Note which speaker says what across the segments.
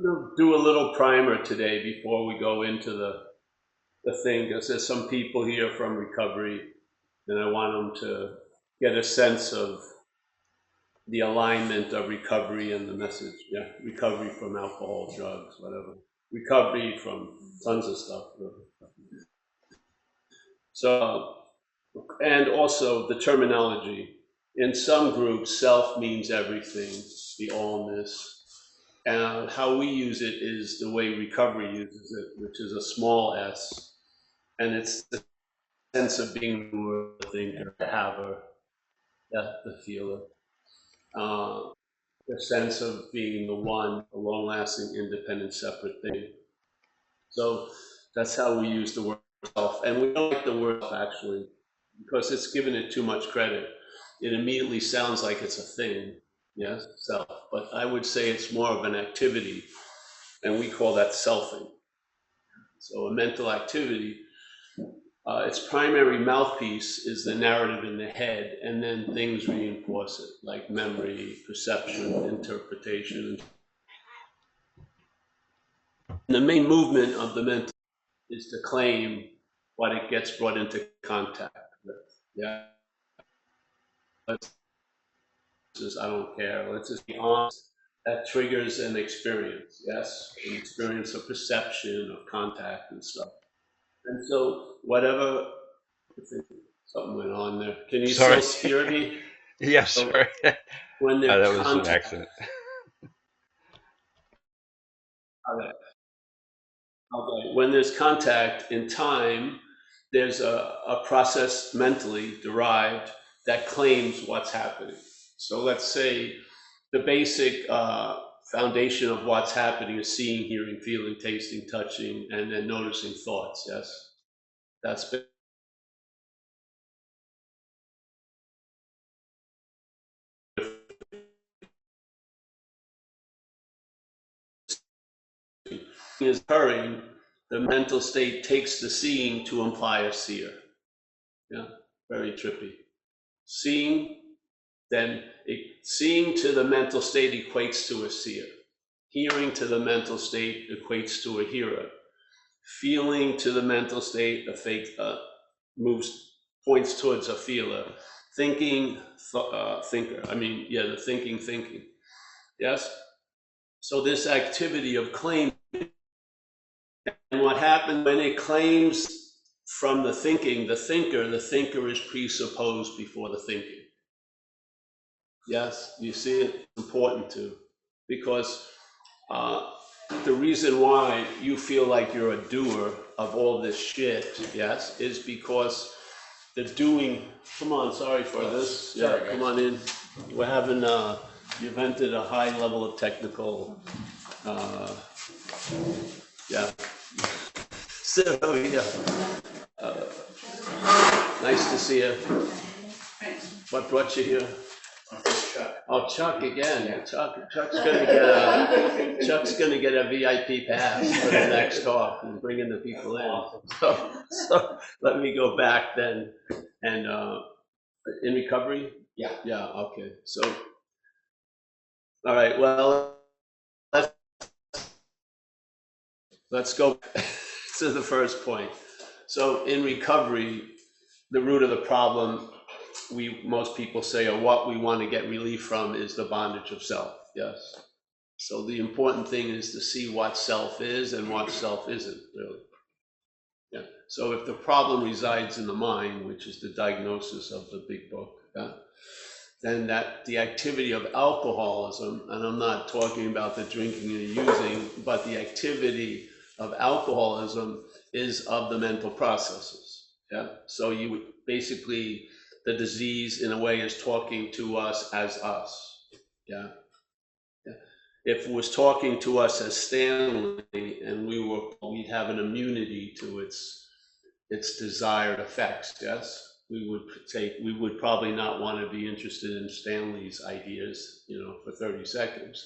Speaker 1: going to do a little primer today before we go into the thing, because there's some people here from recovery, and I want them to get a sense of the alignment of recovery and the message. Yeah, recovery from alcohol, drugs, whatever. Recovery from tons of stuff. So, and also the terminology. In some groups, self means everything, the allness. And how we use it is the way recovery uses it, which is a small s. And it's the sense of being the thinker, the haver, the feeler. The sense of being the one, a long-lasting, independent, separate thing. So that's how we use the word self. And we don't like the word self, actually, because it's given it too much credit. It immediately sounds like it's a thing, yes, self. But I would say it's more of an activity, and we call that selfing. So a mental activity, its primary mouthpiece is the narrative in the head, and then things reinforce it, like memory, perception, interpretation. And the main movement of the mental is to claim what it gets brought into contact with. Yeah. I don't care. Let's just be honest. That triggers an experience, yes? An experience of perception, of contact and stuff. And so whatever, something went on there. Can you
Speaker 2: Sorry.
Speaker 1: still hear me?
Speaker 2: Yes,
Speaker 1: So
Speaker 2: sorry.
Speaker 1: when there's
Speaker 2: That was an
Speaker 1: contact,
Speaker 2: accident.
Speaker 1: okay, when there's contact in time, there's a process mentally derived that claims what's happening. So let's say the basic foundation of what's happening is seeing, hearing, feeling, tasting, touching, and then noticing thoughts. Yes, that's been is occurring. The mental state takes the seeing to imply a seer. Yeah, very trippy. Seeing, then seeing to the mental state equates to a seer. Hearing to the mental state equates to a hearer. Feeling to the mental state points towards a feeler. Thinking, thinker. I mean, yeah, the thinking. Yes. So this activity of claim, and what happens when it claims from the thinking, the thinker is presupposed before the thinking. Yes, you see it, important to, because the reason why you feel like you're a doer of all this shit, yes, is because the doing, come on, sorry for this. Yeah,
Speaker 3: Sorry,
Speaker 1: come on in. We're having, you've entered a high level of technical, yeah. So, yeah. Nice to see you. What brought you here? Oh, Chuck again.
Speaker 3: Yeah.
Speaker 1: Chuck's gonna get a VIP pass for the next talk and bringing the people in. So let me go back then. And in recovery?
Speaker 3: Yeah.
Speaker 1: Yeah, okay. So, all right, well, let's go to the first point. So in recovery, the root of the problem, most people say, or what we want to get relief from, is the bondage of self. Yes. So the important thing is to see what self is and what self isn't, really. Yeah. So if the problem resides in the mind, which is the diagnosis of the big book, yeah, then that the activity of alcoholism, and I'm not talking about the drinking and using, but the activity of alcoholism is of the mental processes. Yeah. So you would basically, the disease in a way is talking to us as us. Yeah. If it was talking to us as Stanley, and we'd have an immunity to its desired effects, yes, we would probably not want to be interested in Stanley's ideas, for 30 seconds.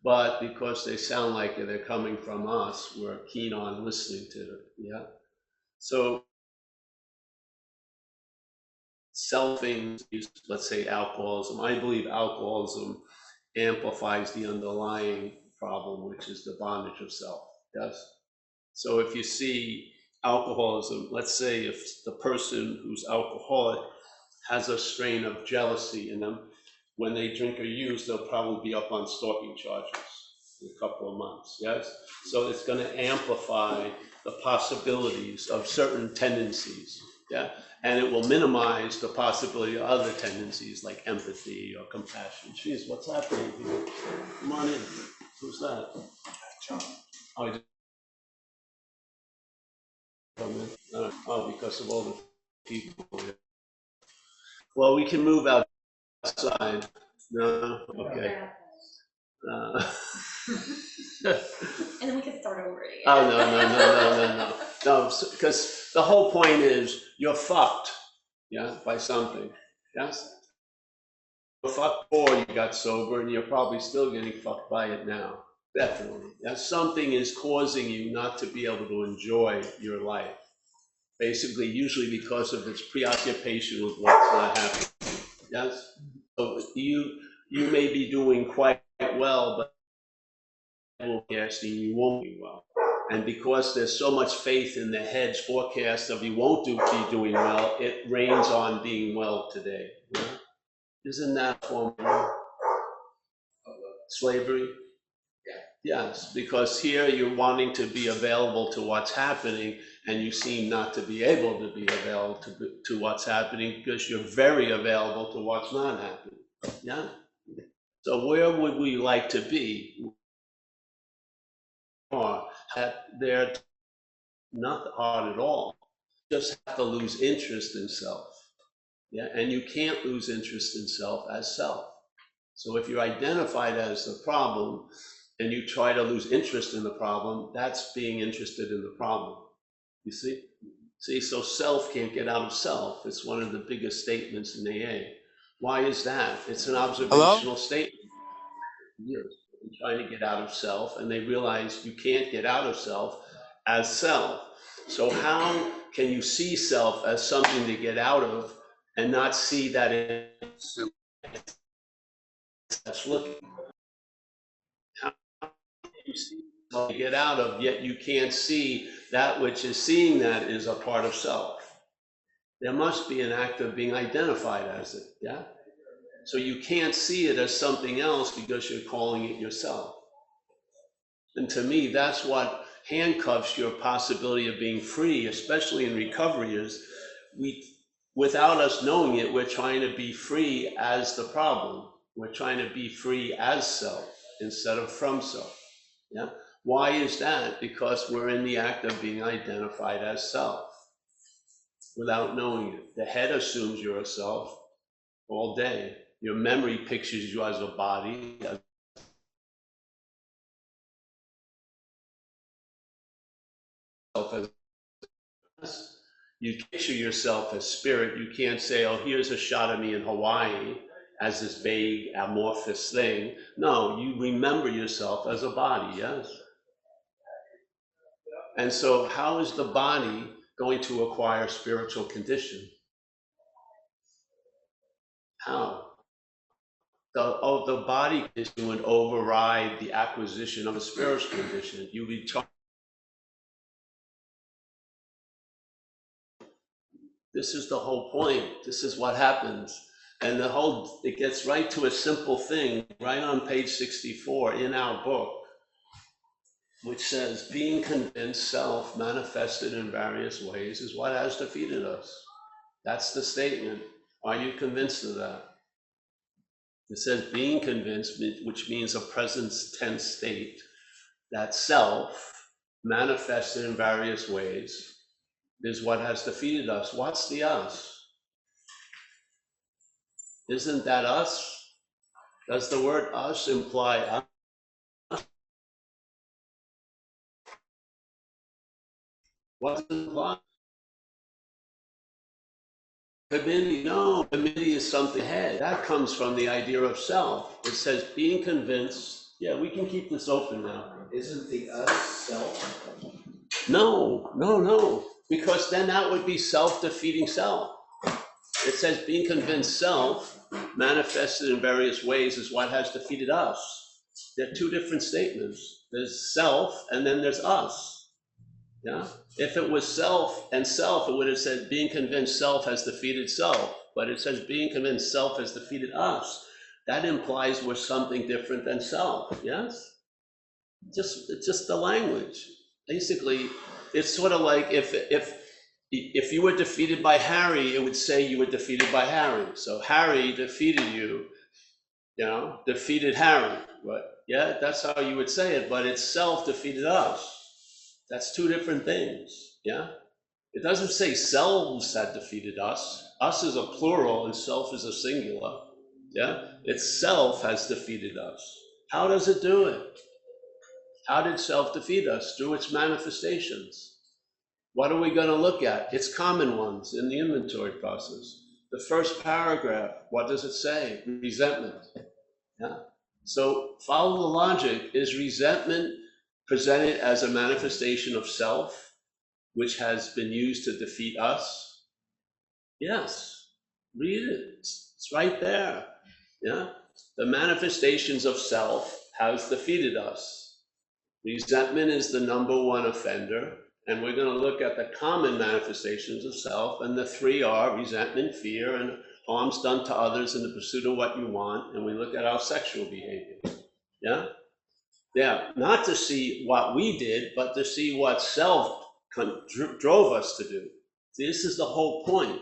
Speaker 1: But because they sound like they're coming from us, we're keen on listening to them. Yeah. So selfing, let's say alcoholism. I believe alcoholism amplifies the underlying problem, which is the bondage of self. Yes. So if you see alcoholism, let's say if the person who's alcoholic has a strain of jealousy in them, when they drink or use, they'll probably be up on stalking charges in a couple of months. Yes. So it's going to amplify the possibilities of certain tendencies. Yeah. And it will minimize the possibility of other tendencies like empathy or compassion. Jeez, what's happening here? Come on in. Who's that? John. Oh, he just come in. Oh, because of all the people. Well, we can move outside. No? Okay.
Speaker 2: And then we can start over again.
Speaker 1: Oh, no. No, because the whole point is you're fucked, yeah, by something. Yes? You're fucked before you got sober, and you're probably still getting fucked by it now. Definitely. Yeah, something is causing you not to be able to enjoy your life. Basically, usually because of its preoccupation with what's not happening. Yes? So you may be doing quite well, but forecasting you won't be well. And because there's so much faith in the head's forecast of you won't be doing well, it rains on being well today. Yeah? Isn't that a form of slavery? Yes, because here you're wanting to be available to what's happening, and you seem not to be able to be available to what's happening because you're very available to what's not happening. Yeah? So where would we like to be? Or they're not hard at all. You just have to lose interest in self. Yeah, and you can't lose interest in self as self. So if you're identified as the problem and you try to lose interest in the problem, that's being interested in the problem. You see? So self can't get out of self. It's one of the biggest statements in AA. Why is that? It's an observational statement. Years trying to get out of self, and they realize you can't get out of self as self. So how can you see self as something to get out of and not see that it's that's looking? How can you see self to get out of, yet you can't see that which is seeing that is a part of self? There must be an act of being identified as it, yeah? So you can't see it as something else because you're calling it yourself. And to me, that's what handcuffs your possibility of being free, especially in recovery, is without us knowing it, we're trying to be free as the problem. We're trying to be free as self instead of from self. Yeah. Why is that? Because we're in the act of being identified as self without knowing it. The head assumes you're a self all day. Your memory pictures you as a body, as you picture yourself as spirit. You can't say, oh, here's a shot of me in Hawaii as this vague amorphous thing. No, you remember yourself as a body, yes? And so how is the body going to acquire spiritual condition? How? The body condition would override the acquisition of a spiritual condition. You would be This is the whole point. This is what happens. And it gets right to a simple thing, right on page 64 in our book, which says, being convinced self manifested in various ways is what has defeated us. That's the statement. Are you convinced of that? It says being convinced, which means a present tense state, that self manifested in various ways is what has defeated us. What's the us? Isn't that us? Does the word us imply us? What does it imply? Committee, no, committee is something ahead. That comes from the idea of self. It says being convinced. Yeah, we can keep this open now.
Speaker 3: Isn't the us self?
Speaker 1: No, because then that would be self-defeating self. It says being convinced self manifested in various ways is what has defeated us. They're two different statements. There's self and then there's us. Yeah. If it was self and self, it would have said being convinced self has defeated self. But it says being convinced self has defeated us. That implies we're something different than self. Yes. It's just the language. Basically, it's sort of like if you were defeated by Harry, it would say you were defeated by Harry. So Harry defeated you, defeated Harry. But yeah, that's how you would say it. But it's self defeated us. That's two different things. Yeah. It doesn't say selves had defeated us. Us is a plural and self is a singular. Yeah. It's self has defeated us. How does it do it? How did self defeat us? Through its manifestations. What are we going to look at? Its common ones in the inventory process. The first paragraph, what does it say? Resentment. Yeah. So follow the logic. Is resentment presented as a manifestation of self, which has been used to defeat us? Yes. Read it. It's right there. Yeah. The manifestations of self has defeated us. Resentment is the number one offender, and we're going to look at the common manifestations of self, and the three are resentment, fear, and harms done to others in the pursuit of what you want, and we look at our sexual behavior. Yeah? Yeah, not to see what we did, but to see what self drove us to do. This is the whole point.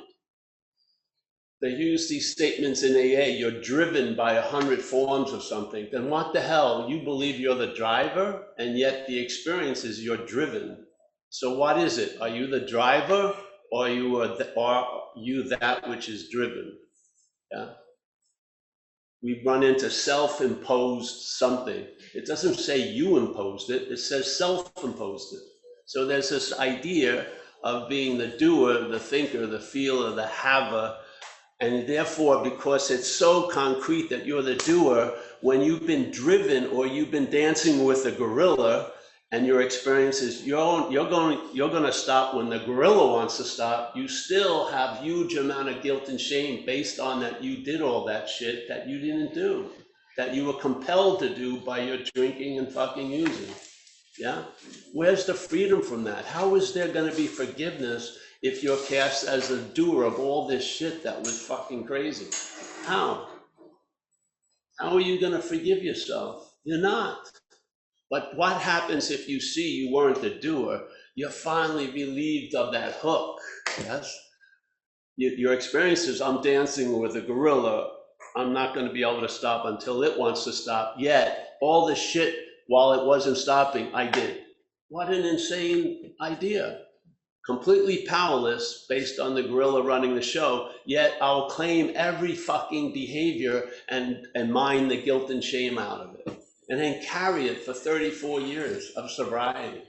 Speaker 1: They use these statements in AA, you're driven by 100 forms of something, then what the hell? You believe you're the driver, and yet the experience is you're driven. So what is it? Are you the driver, or are you that which is driven? Yeah. We run into self-imposed something. It doesn't say you imposed it, it says self-imposed it. So there's this idea of being the doer, the thinker, the feeler, the haver. And therefore, because it's so concrete that you're the doer, when you've been driven or you've been dancing with a gorilla and your experience is you're going to stop when the gorilla wants to stop, you still have huge amount of guilt and shame based on that you did all that shit that you didn't do, that you were compelled to do by your drinking and fucking using. Yeah? Where's the freedom from that? How is there going to be forgiveness if you're cast as a doer of all this shit that was fucking crazy? How? How are you going to forgive yourself? You're not. But what happens if you see you weren't the doer? You're finally relieved of that hook. Yes? Your experience is, I'm dancing with a gorilla. I'm not going to be able to stop until it wants to stop. Yet, all the shit while it wasn't stopping, I did. What an insane idea. Completely powerless based on the gorilla running the show, yet I'll claim every fucking behavior and mine the guilt and shame out of it. And then carry it for 34 years of sobriety.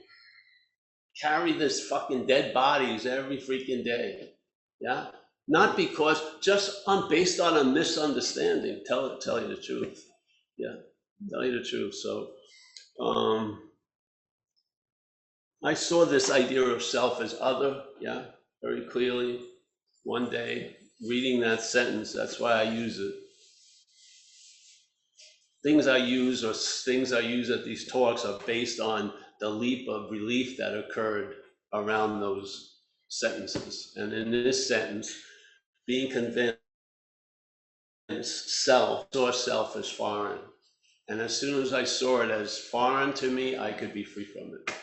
Speaker 1: Carry this fucking dead bodies every freaking day. Yeah? Not because, just based on a misunderstanding. Tell you the truth. Yeah, tell you the truth. So, I saw this idea of self as other, yeah, very clearly. One day, reading that sentence, that's why I use it. Things I use at these talks are based on the leap of relief that occurred around those sentences. And in this sentence, being convinced saw self as foreign. And as soon as I saw it as foreign to me, I could be free from it.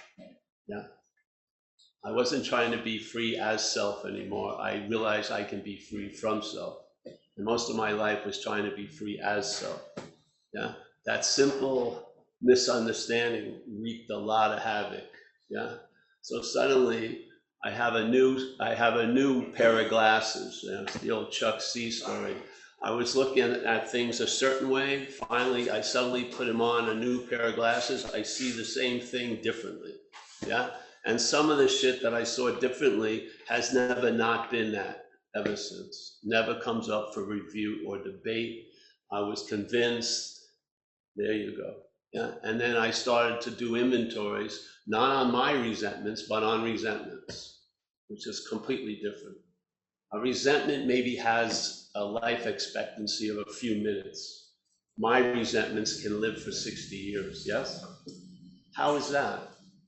Speaker 1: Yeah. I wasn't trying to be free as self anymore. I realized I can be free from self. And most of my life was trying to be free as self. Yeah. That simple misunderstanding wreaked a lot of havoc. Yeah. So suddenly I have a new pair of glasses. You know, it's the old Chuck C story. I was looking at things a certain way. Finally, I suddenly put them on, a new pair of glasses. I see the same thing differently. Yeah. And some of the shit that I saw differently has never not been that ever since. Never comes up for review or debate. I was convinced. There you go. Yeah. And then I started to do inventories, not on my resentments, but on resentments, which is completely different. A resentment maybe has a life expectancy of a few minutes. My resentments can live for 60 years, yes? How is that?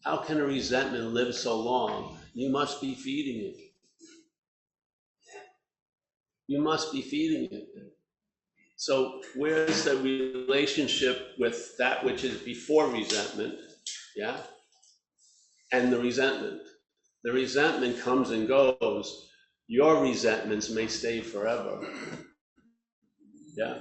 Speaker 1: How can a resentment live so long? You must be feeding it. You must be feeding it. So where's the relationship with that which is before resentment, yeah? And the resentment. The resentment comes and goes. Your resentments may stay forever, yeah?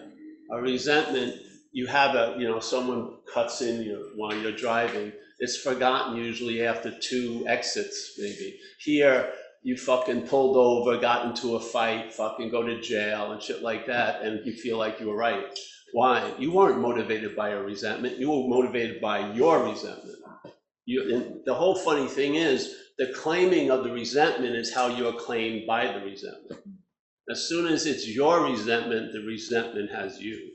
Speaker 1: A resentment, you have someone cuts in you while you're driving. It's forgotten usually after 2 exits, maybe. Here, you fucking pulled over, got into a fight, fucking go to jail and shit like that, and you feel like you were right. Why? You weren't motivated by a resentment. You were motivated by your resentment. And the whole funny thing is, the claiming of the resentment is how you're claimed by the resentment. As soon as it's your resentment, the resentment has you.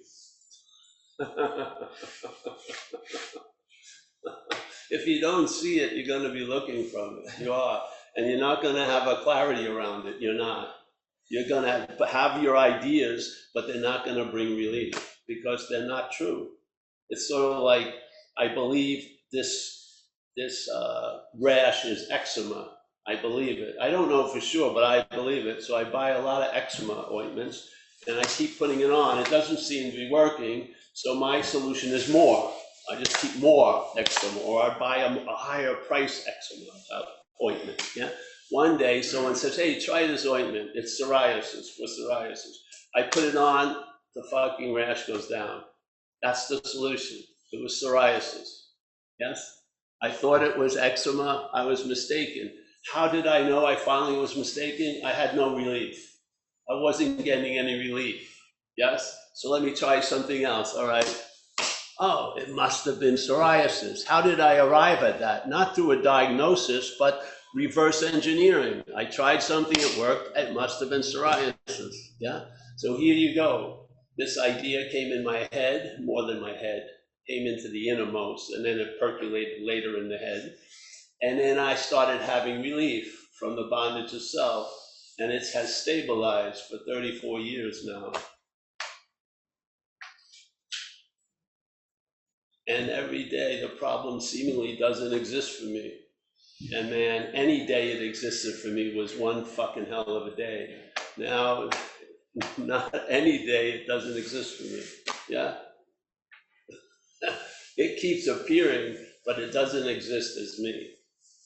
Speaker 1: If you don't see it, you're going to be looking from it. You are. And you're not going to have a clarity around it. You're not. You're going to have your ideas, but they're not going to bring relief because they're not true. It's sort of like, I believe this rash is eczema. I believe it. I don't know for sure, but I believe it. So I buy a lot of eczema ointments and I keep putting it on. It doesn't seem to be working. So my solution is more. I just keep more eczema, or I buy a higher price eczema ointment. Yeah. One day someone says, "Hey, try this ointment. It's psoriasis for psoriasis." I put it on, the fucking rash goes down. That's the solution. It was psoriasis. Yes. I thought it was eczema. I was mistaken. How did I know I finally was mistaken? I had no relief. I wasn't getting any relief. Yes. So let me try something else. All right. Oh, it must have been psoriasis. How did I arrive at that? Not through a diagnosis, but reverse engineering. I tried something, it worked, it must have been psoriasis. Yeah. So here you go. This idea came in my head, more than my head, came into the innermost, and then it percolated later in the head. And then I started having relief from the bondage of self, and it has stabilized for 34 years now. And every day the problem seemingly doesn't exist for me. And man, any day it existed for me was one fucking hell of a day. Now, not any day it doesn't exist for me. Yeah? It keeps appearing, but it doesn't exist as me.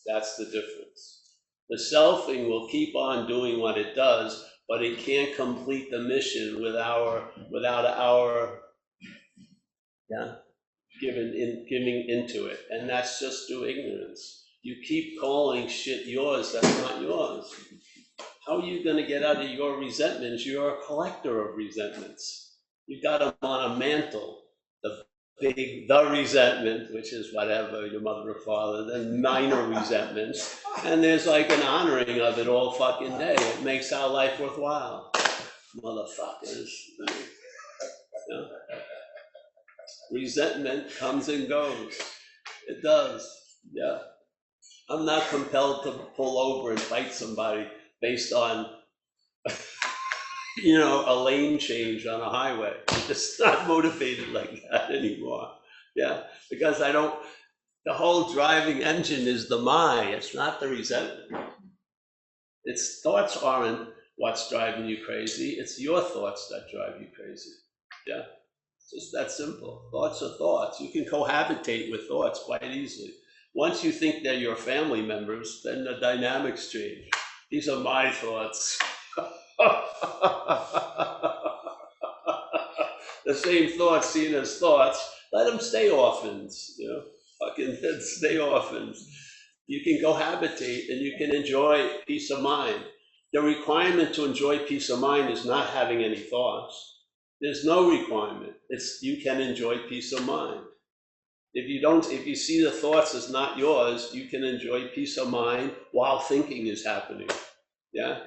Speaker 1: That's the difference. The selfing will keep on doing what it does, but it can't complete the mission without our giving into it. And that's just through ignorance. You keep calling shit yours that's not yours. How are you going to get out of your resentments? You're a collector of resentments. You got them on a mantle. The resentment, which is whatever, your mother or father, then minor resentments. And there's like an honoring of it all fucking day. It makes our life worthwhile. Motherfuckers. Yeah. Resentment comes and goes. It does. Yeah. I'm not compelled to pull over and fight somebody based on, a lane change on a highway. I'm just not motivated like that anymore. Yeah. Because the whole driving engine is the mind. It's not the resentment. Its thoughts aren't what's driving you crazy. It's your thoughts that drive you crazy. Yeah. It's just that simple. Thoughts are thoughts. You can cohabitate with thoughts quite easily. Once you think they're your family members, then the dynamics change. These are my thoughts. The same thoughts seen as thoughts. Let them stay orphans, fucking stay orphans. You can cohabitate and you can enjoy peace of mind. The requirement to enjoy peace of mind is not having any thoughts. There's no requirement. You can enjoy peace of mind. If you see the thoughts as not yours, you can enjoy peace of mind while thinking is happening. Yeah?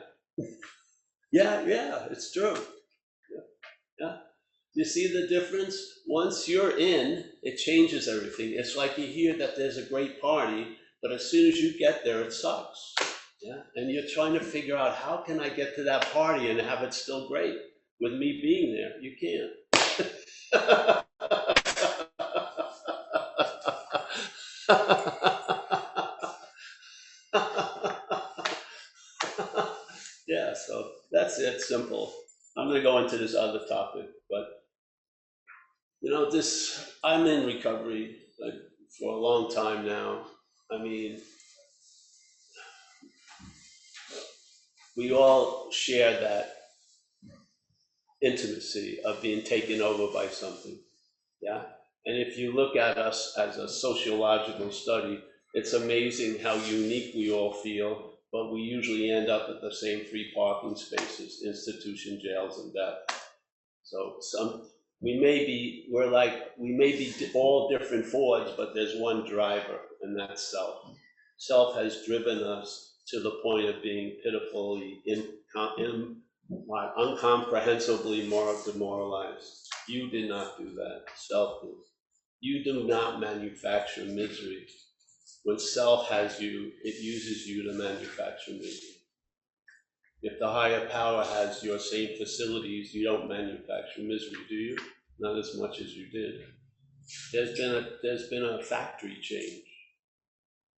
Speaker 1: Yeah, it's true. Yeah. You see the difference? Once you're in, it changes everything. It's like you hear that there's a great party, but as soon as you get there, it sucks. Yeah? And you're trying to figure out, how can I get to that party and have it still great with me being there? You can't. Yeah, so that's it, simple. I'm gonna go into this other topic, but I'm in recovery like for a long time now. I mean, we all share that intimacy of being taken over by something. Yeah. And if you look at us as a sociological study, it's amazing how unique we all feel, but we usually end up at the same three parking spaces, institution, jails, and death. So we may be all different Fords, but there's one driver, and that's self. Self has driven us to the point of being pitifully, incomprehensibly more demoralized. You did not do that. Self did. You do not manufacture misery. When self has you, it uses you to manufacture misery. If the higher power has your same facilities, you don't manufacture misery, do you? Not as much as you did. There's been a factory change.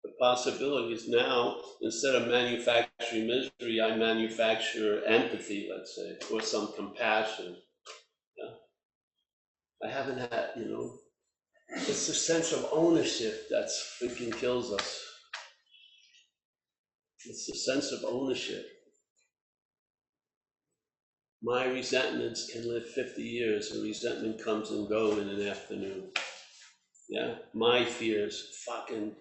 Speaker 1: The possibility is now, instead of manufacturing misery, I manufacture empathy, let's say, or some compassion. Yeah? I haven't had, it's the sense of ownership that's freaking kills us. It's the sense of ownership. My resentments can live 50 years. A resentment comes and goes in an afternoon. Yeah, my fears fucking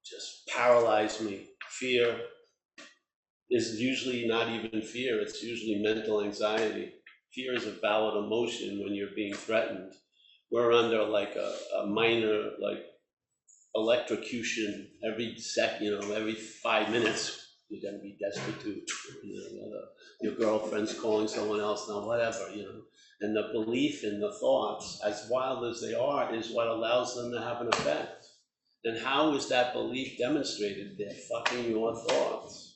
Speaker 1: just paralyze me. Fear is usually not even fear, it's usually mental anxiety. Fear is a valid emotion when you're being threatened. We're under like a minor like electrocution every every 5 minutes. You're gonna be destitute. Your girlfriend's calling someone else now, whatever. And the belief in the thoughts, as wild as they are, is what allows them to have an effect. And how is that belief demonstrated? They're fucking your thoughts.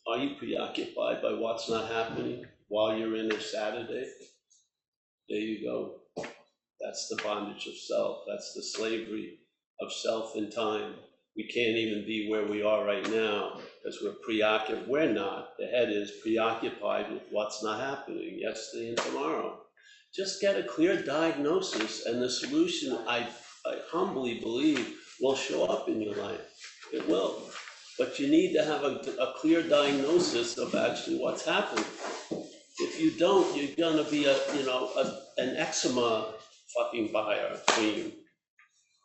Speaker 1: Are you preoccupied by what's not happening while you're in a Saturday? There you go. That's the bondage of self. That's the slavery of self in time. We can't even be where we are right now because we're preoccupied. We're not. The head is preoccupied with what's not happening yesterday and tomorrow. Just get a clear diagnosis, and the solution, I humbly believe, will show up in your life. It will. But you need to have a clear diagnosis of actually what's happening. If you don't, you're gonna be an eczema fucking buyer queen.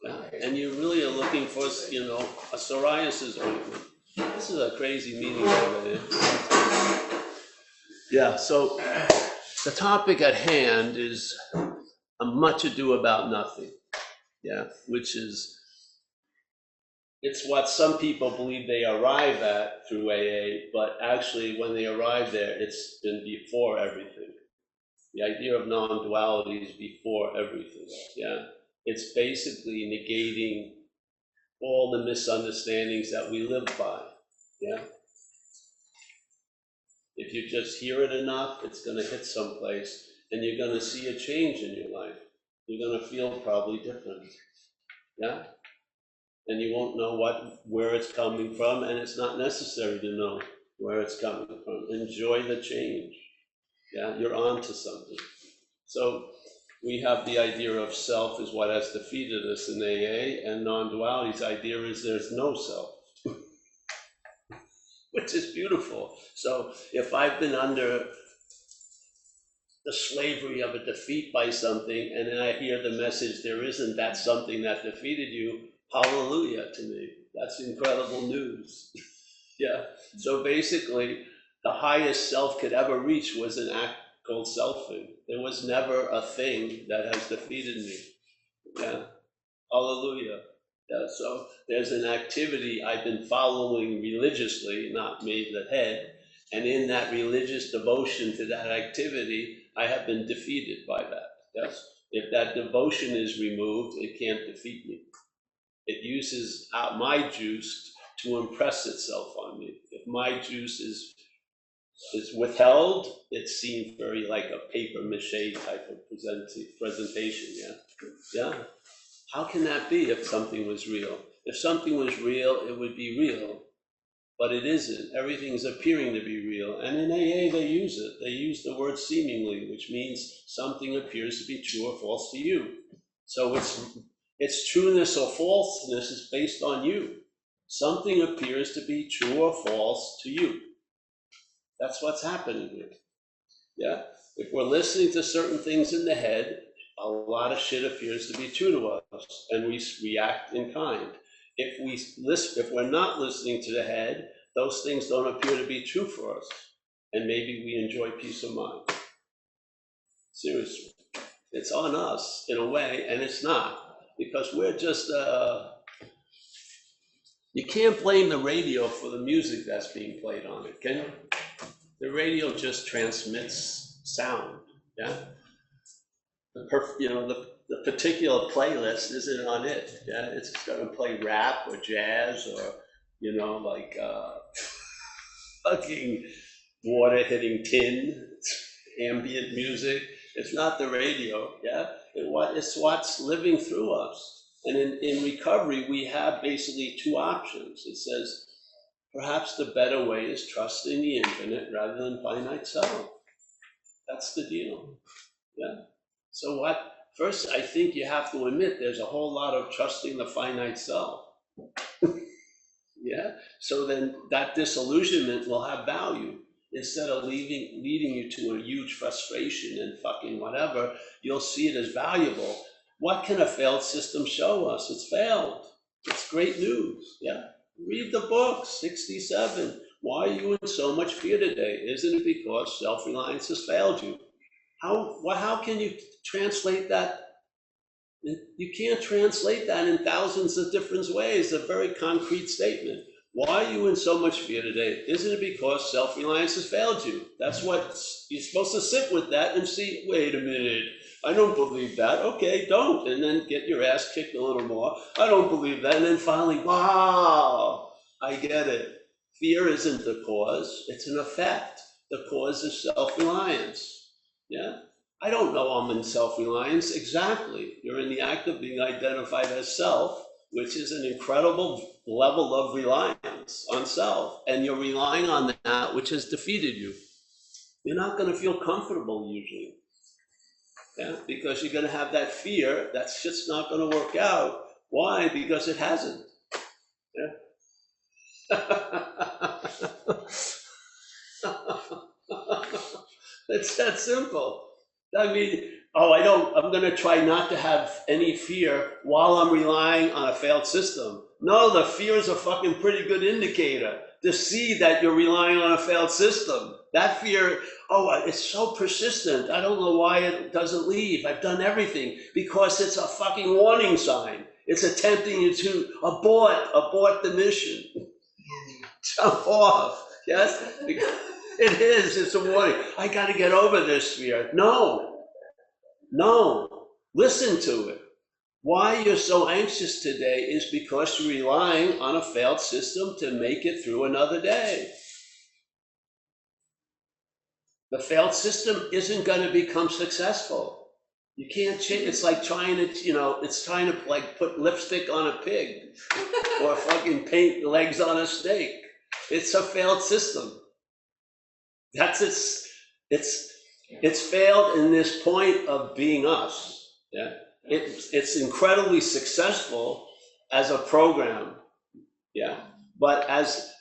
Speaker 1: Yeah? And you really are looking for, a psoriasis ointment. This is a crazy meeting over there. Yeah, so the topic at hand is a much ado about nothing. Yeah, which is, it's what some people believe they arrive at through AA, but actually when they arrive there, it's been before everything. The idea of non-duality is before everything, yeah? It's basically negating all the misunderstandings that we live by, yeah? If you just hear it enough, it's gonna hit someplace and you're gonna see a change in your life. You're gonna feel probably different, yeah? And you won't know where it's coming from, and it's not necessary to know where it's coming from. Enjoy the change, yeah? You're onto something. So we have the idea of self is what has defeated us in AA, and non-duality's idea is there's no self, which is beautiful. So if I've been under the slavery of a defeat by something, and then I hear the message, there isn't that something that defeated you, hallelujah to me. That's incredible news. Yeah. So basically, the highest self could ever reach was an act called selfing. There was never a thing that has defeated me. Yeah. Hallelujah. Yeah. So there's an activity I've been following religiously, not me, the head. And in that religious devotion to that activity, I have been defeated by that. Yes. If that devotion is removed, it can't defeat me. It uses my juice to impress itself on me. If my juice is is withheld, it's seen very like a paper mache type of presentation, yeah? Yeah. How can that be if something was real? If something was real, it would be real, but it isn't. Everything's appearing to be real. And in AA, they use it. They use the word seemingly, which means something appears to be true or false to you. So its trueness or falseness is based on you. Something appears to be true or false to you. That's what's happening here. Yeah? If we're listening to certain things in the head, a lot of shit appears to be true to us, and we react in kind. If we're not listening to the head, those things don't appear to be true for us, and maybe we enjoy peace of mind. Seriously, it's on us in a way, and it's not, because we're just, you can't blame the radio for the music that's being played on it, can you? The radio just transmits sound, yeah? The particular playlist isn't on it, yeah? It's gonna play rap or jazz or, like fucking water hitting tin, ambient music. It's not the radio, yeah? It's what's living through us. And in recovery, we have basically two options. It says, perhaps the better way is trusting the infinite rather than finite self. That's the deal, yeah? So first, I think you have to admit there's a whole lot of trusting the finite self. Yeah? So then that disillusionment will have value. Instead of leading you to a huge frustration and fucking whatever, you'll see it as valuable. What can a failed system show us? It's failed. It's great news, yeah? Read the book, 67. Why are you in so much fear today? Isn't it because self-reliance has failed you? How can you translate that? You can't translate that in thousands of different ways. A very concrete statement. Why are you in so much fear today? Isn't it because self-reliance has failed you? That's what you're supposed to sit with that and see, wait a minute, I don't believe that. Okay, don't. And then get your ass kicked a little more. I don't believe that. And then finally, wow, I get it. Fear isn't the cause, it's an effect. The cause is self-reliance. Yeah? I don't know I'm in self-reliance. Exactly. You're in the act of being identified as self, which is an incredible level of reliance on self. And you're relying on that which has defeated you. You're not going to feel comfortable usually. Yeah? Because you're going to have that fear that shit's not going to work out. Why? Because it hasn't. Yeah? It's that simple. I mean, I'm going to try not to have any fear while I'm relying on a failed system. No, the fear is a fucking pretty good indicator to see that you're relying on a failed system. That fear, it's so persistent. I don't know why it doesn't leave. I've done everything because it's a fucking warning sign. It's attempting you to abort the mission. Jump off, yes? It is, it's a warning. I got to get over this fear. No, listen to it. Why you're so anxious today is because you're relying on a failed system to make it through another day. The failed system isn't going to become successful. You can't change. It's like trying to like put lipstick on a pig or fucking paint legs on a snake. It's a failed system. That's it's failed in this point of being us. Yeah, it's incredibly successful as a program. Yeah, but as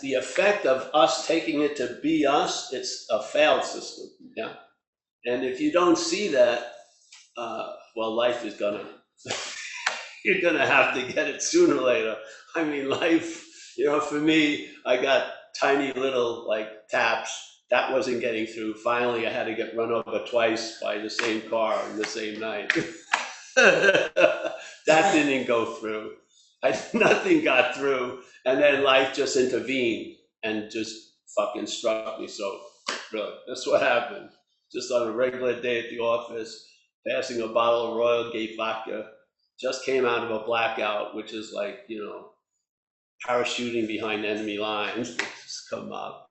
Speaker 1: the effect of us taking it to be us, it's a failed system. Yeah, and if you don't see that, life is gonna you're gonna have to get it sooner or later. I mean, life. For me, I got tiny little like taps. That wasn't getting through. Finally, I had to get run over twice by the same car in the same night. That didn't go through. Nothing got through. And then life just intervened and just fucking struck me. So, really, that's what happened. Just on a regular day at the office, passing a bottle of Royal Gate vodka. Just came out of a blackout, which is like, parachuting behind enemy lines. Just come up.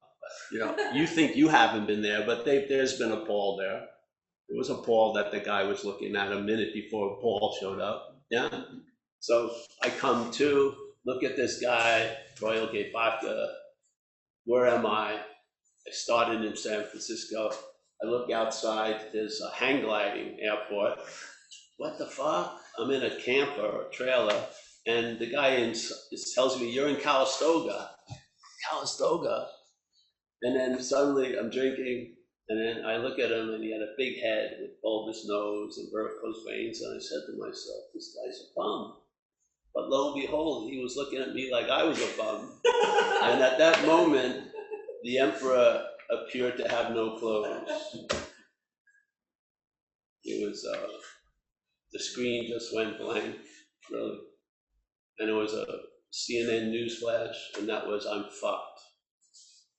Speaker 1: You know, you think you haven't been there, but there's been a Paul there. There was a Paul that the guy was looking at a minute before Paul showed up. Yeah. So I come to look at this guy, Royal Gate Vodka. Where am I? I started in San Francisco. I look outside, there's a hang gliding airport. What the fuck? I'm in a camper or a trailer, and the guy tells me, you're in Calistoga. Calistoga. And then suddenly I'm drinking, and then I look at him, and he had a big head with bulbous nose and varicose veins, and I said to myself, this guy's a bum. But lo and behold, he was looking at me like I was a bum. And at that moment, the emperor appeared to have no clothes. It was, the screen just went blank, really. And it was a CNN news flash, and that was, I'm fucked.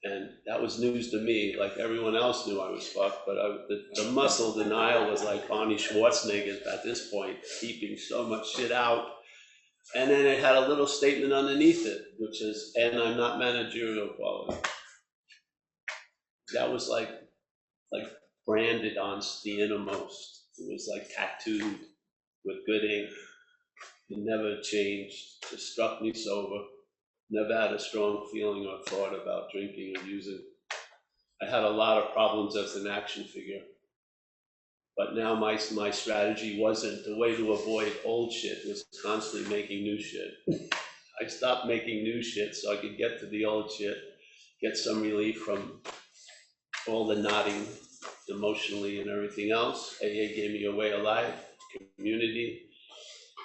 Speaker 1: And that was news to me, like everyone else knew I was fucked, but the muscle denial was like Arnie Schwarzenegger at this point, keeping so much shit out. And then it had a little statement underneath it, which is, and I'm not managerial quality. That was like branded on the innermost. It was like tattooed with good ink. It never changed. It struck me sober. Never had a strong feeling or thought about drinking or using. I had a lot of problems as an action figure. But now my strategy wasn't, the way to avoid old shit was constantly making new shit. I stopped making new shit so I could get to the old shit, get some relief from all the nodding emotionally and everything else. AA gave me a way of life, community,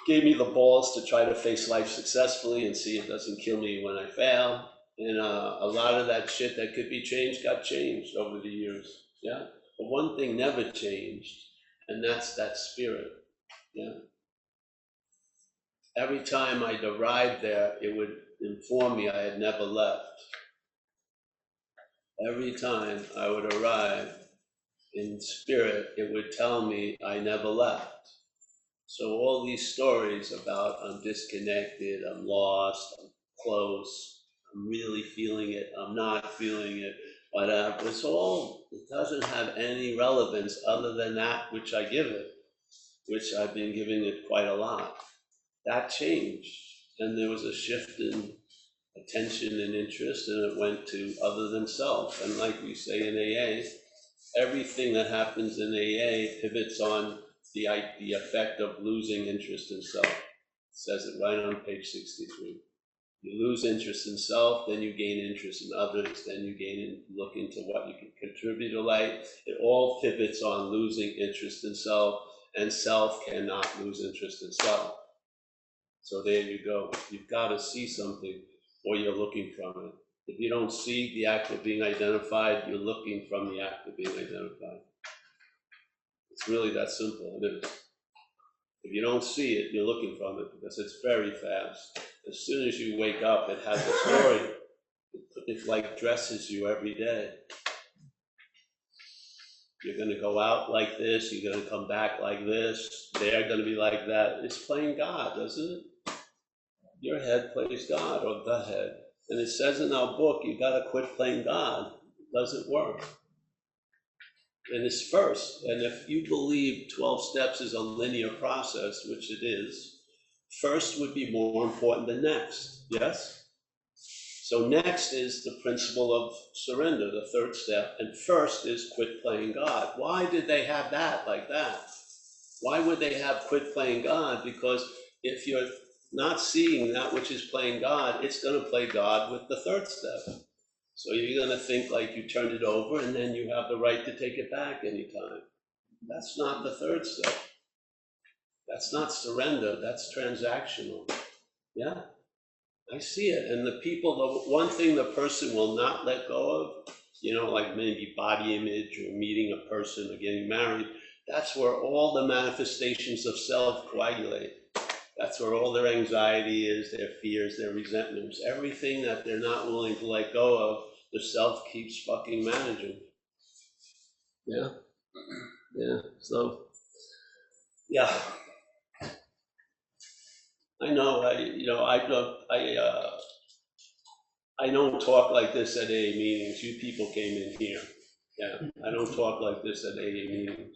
Speaker 1: gave me the balls to try to face life successfully and see it doesn't kill me when I fail. And a lot of that shit that could be changed got changed over the years. Yeah. But one thing never changed, and that's that spirit. Yeah. Every time I'd arrive there, it would inform me I had never left. Every time I would arrive in spirit, it would tell me I never left. So all these stories about I'm disconnected, I'm lost, I'm close, I'm really feeling it, I'm not feeling it, whatever, it doesn't have any relevance other than that which I give it, which I've been giving it quite a lot. That changed, and there was a shift in attention and interest, and it went to other than self. And like we say in AA, everything that happens in AA pivots on the effect of losing interest in self. It says it right on page 63. You lose interest in self, then you gain interest in others, then you look into what you can contribute to life. It all pivots on losing interest in self, and self cannot lose interest in self. So there you go. You've got to see something, or you're looking from it. If you don't see the act of being identified, you're looking from the act of being identified. It's really that simple. It is. If you don't see it, you're looking from it, because it's very fast. As soon as you wake up, it has a story. It like dresses you every day. You're going to go out like this, you're going to come back like this, they're going to be like that. It's playing God, doesn't it? Your head plays God, or the head. And it says in our book, you got to quit playing God. It doesn't work. And it's first. And if you believe 12 steps is a linear process, which it is, first would be more important than next. Yes? So next is the principle of surrender, the third step. And first is quit playing God. Why did they have that like that? Why would they have quit playing God? Because if you're not seeing that which is playing God, it's going to play God with the third step. So you're going to think like you turned it over and then you have the right to take it back anytime. That's not the third step. That's not surrender, that's transactional. Yeah, I see it. And the one thing the person will not let go of, like maybe body image or meeting a person or getting married, that's where all the manifestations of self coagulate. That's where all their anxiety is, their fears, their resentments, everything that they're not willing to let go of, the self keeps fucking managing. Yeah. Yeah. So, yeah. I know. I don't talk like this at AA meetings. You people came in here. Yeah, I don't talk like this at AA meetings.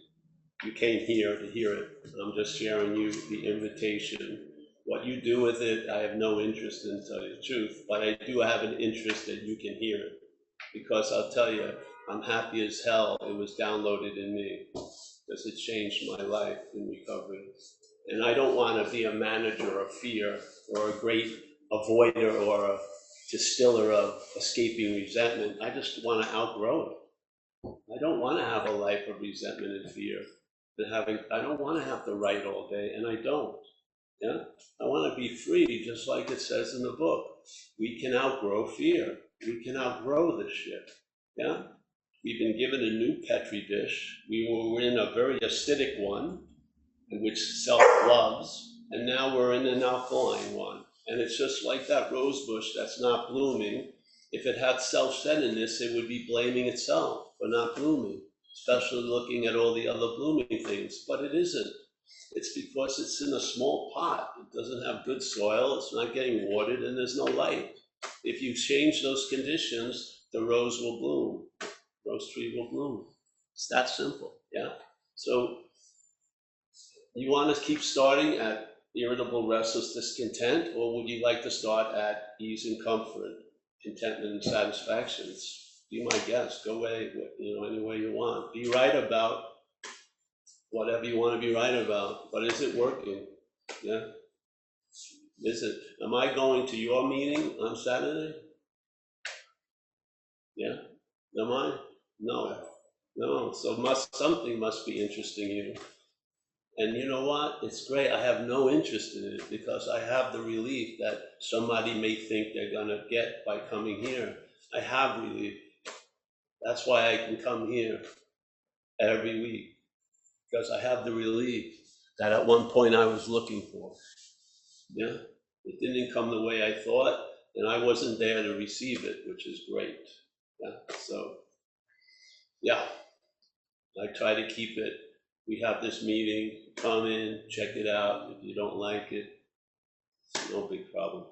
Speaker 1: You came here to hear it. I'm just sharing you the invitation. What you do with it, I have no interest in, to tell you the truth, but I do have an interest that you can hear it. Because I'll tell you, I'm happy as hell it was downloaded in me, because it changed my life in recovery. And I don't want to be a manager of fear or a great avoider or a distiller of escaping resentment. I just want to outgrow it. I don't want to have a life of resentment and fear. I don't want to have to write all day, and I don't. Yeah, I want to be free, just like it says in the book. We can outgrow fear. We can outgrow this shit. Yeah, we've been given a new petri dish. We were in a very acidic one, which self loves, and now we're in an alkaline one. And it's just like that rose bush that's not blooming. If it had self-centeredness, it would be blaming itself for not blooming, especially looking at all the other blooming things, but it isn't. It's because it's in a small pot. It doesn't have good soil, it's not getting watered, and there's no light. If you change those conditions, the rose will bloom. Rose tree will bloom. It's that simple, yeah? So you want to keep starting at irritable, restless, discontent, or would you like to start at ease and comfort, contentment and satisfaction? Be my guest. Go away, any way you want. Be right about whatever you want to be right about. But is it working? Yeah. Is it? Am I going to your meeting on Saturday? Yeah. Am I? No. No. So something must be interesting you. And you know what? It's great. I have no interest in it because I have the relief that somebody may think they're going to get by coming here. I have relief. That's why I can come here every week, because I have the relief that at one point I was looking for. Yeah, it didn't come the way I thought, and I wasn't there to receive it, which is great. Yeah, so yeah, I try to keep it. We have this meeting, come in, check it out. If you don't like it, it's no big problem.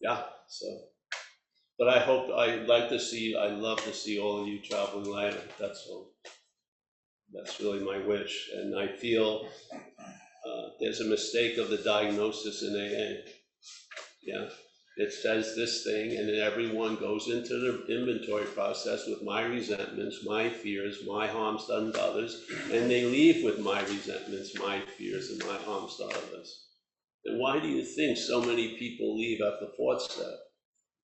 Speaker 1: Yeah, so, but I love to see all of you traveling lighter. That's all. That's really my wish. And I feel there's a mistake of the diagnosis in AA. Yeah, it says this thing, and then everyone goes into the inventory process with my resentments, my fears, my harms done to others, and they leave with my resentments, my fears, and my harms to others. And why do you think so many people leave at the fourth step?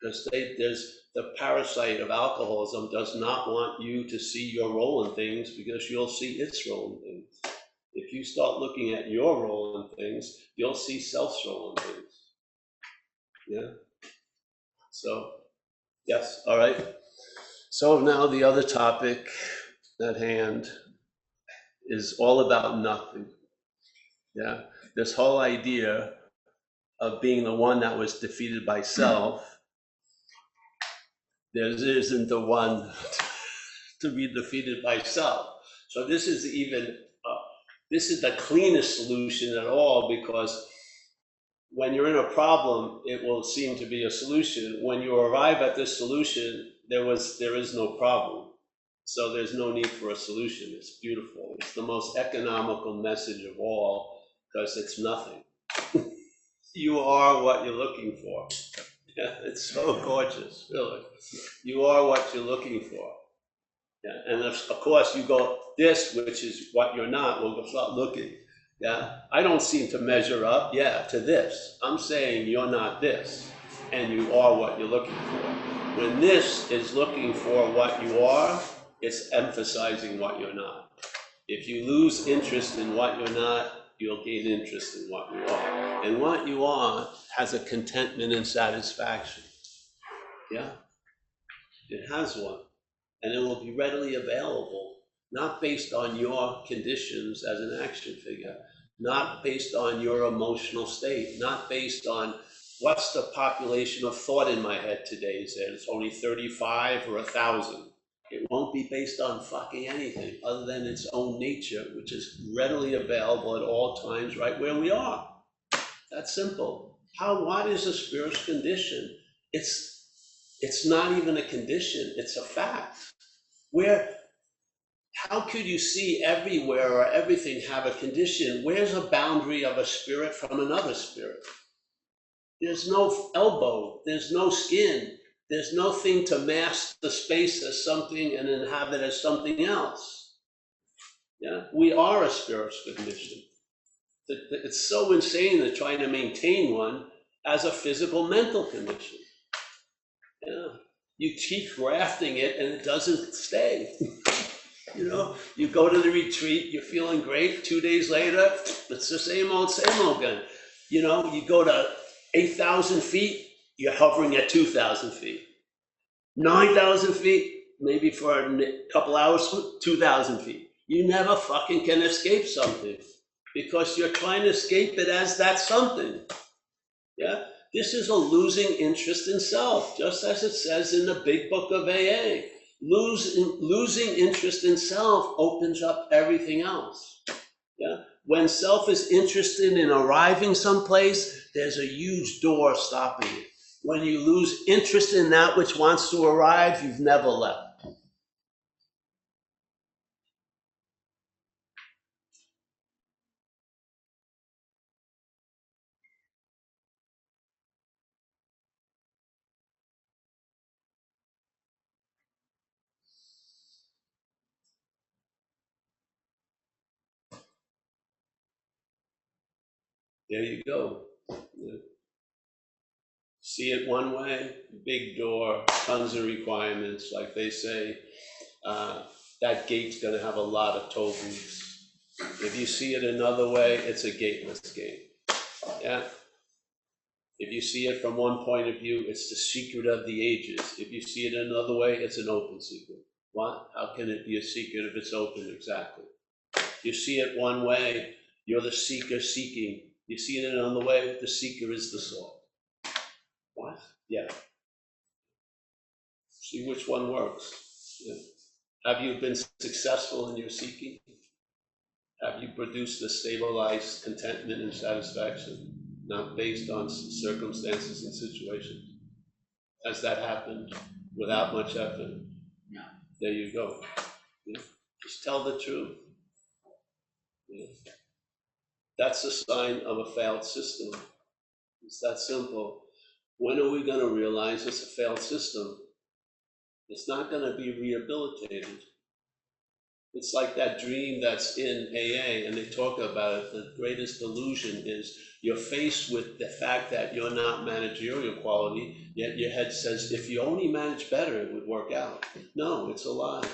Speaker 1: Because there's the parasite of alcoholism does not want you to see your role in things, because you'll see its role in things. If you start looking at your role in things, you'll see self's role in things. Yeah. So, yes, all right. So now the other topic at hand is all about nothing. Yeah. This whole idea of being the one that was defeated by self, there isn't the one to be defeated by self. So this is this is the cleanest solution at all, because when you're in a problem, it will seem to be a solution. When you arrive at this solution, there is no problem. So there's no need for a solution. It's beautiful. It's the most economical message of all, because it's nothing. You are what you're looking for. Yeah, it's so gorgeous, really. You are what you're looking for. Yeah, and of course you go, this, which is what you're not, will start looking. Yeah, I don't seem to measure up, to this. I'm saying you're not this, and you are what you're looking for. When this is looking for what you are, it's emphasizing what you're not. If you lose interest in what you're not, you'll gain interest in what you are. And what you are has a contentment and satisfaction. Yeah, it has one. And it will be readily available, not based on your conditions as an action figure, not based on your emotional state, not based on what's the population of thought in my head today. Is that it's only 35 or 1,000? It won't be based on fucking anything other than its own nature, which is readily available at all times right where we are. That's simple. What is a spirit's condition? It's It's not even a condition, it's a fact. How could you see everywhere or everything have a condition? Where's a boundary of a spirit from another spirit? There's no elbow, there's no skin, there's no thing to mask the space as something and inhabit as something else. Yeah, we are a spiritual condition. It's so insane to try to maintain one as a physical mental condition. Yeah, you keep grafting it and it doesn't stay. You know, you go to the retreat, you're feeling great. 2 days later, it's the same old again. You know, you go to 8,000 feet, you're hovering at 2,000 feet. 9,000 feet, maybe for a couple hours, 2,000 feet. You never fucking can escape something because you're trying to escape it as that something. Yeah, this is a losing interest in self, just as it says in the big book of AA. Losing interest in self opens up everything else. Yeah, when self is interested in arriving someplace, there's a huge door stopping it. When you lose interest in that which wants to arrive, you've never left. There you go. Yeah. See it one way, big door, tons of requirements, like they say. That gate's gonna have a lot of toll booths. If you see it another way, it's a gateless gate. Yeah. If you see it from one point of view, it's the secret of the ages. If you see it another way, it's an open secret. What? How can it be a secret if it's open? Exactly. You see it one way, you're the seeker seeking. You see it another way, the seeker is the soul. What? Yeah. See which one works. Yeah. Have you been successful in your seeking? Have you produced a stabilized contentment and satisfaction, not based on circumstances and situations? Has that happened without much effort?
Speaker 3: No.
Speaker 1: There you go. Yeah. Just tell the truth. Yeah. That's a sign of a failed system. It's that simple. When are we going to realize it's a failed system? It's not going to be rehabilitated. It's like that dream that's in AA, and they talk about it. The greatest illusion is you're faced with the fact that you're not managerial quality, yet your head says, if you only manage better, it would work out. No, it's a lie.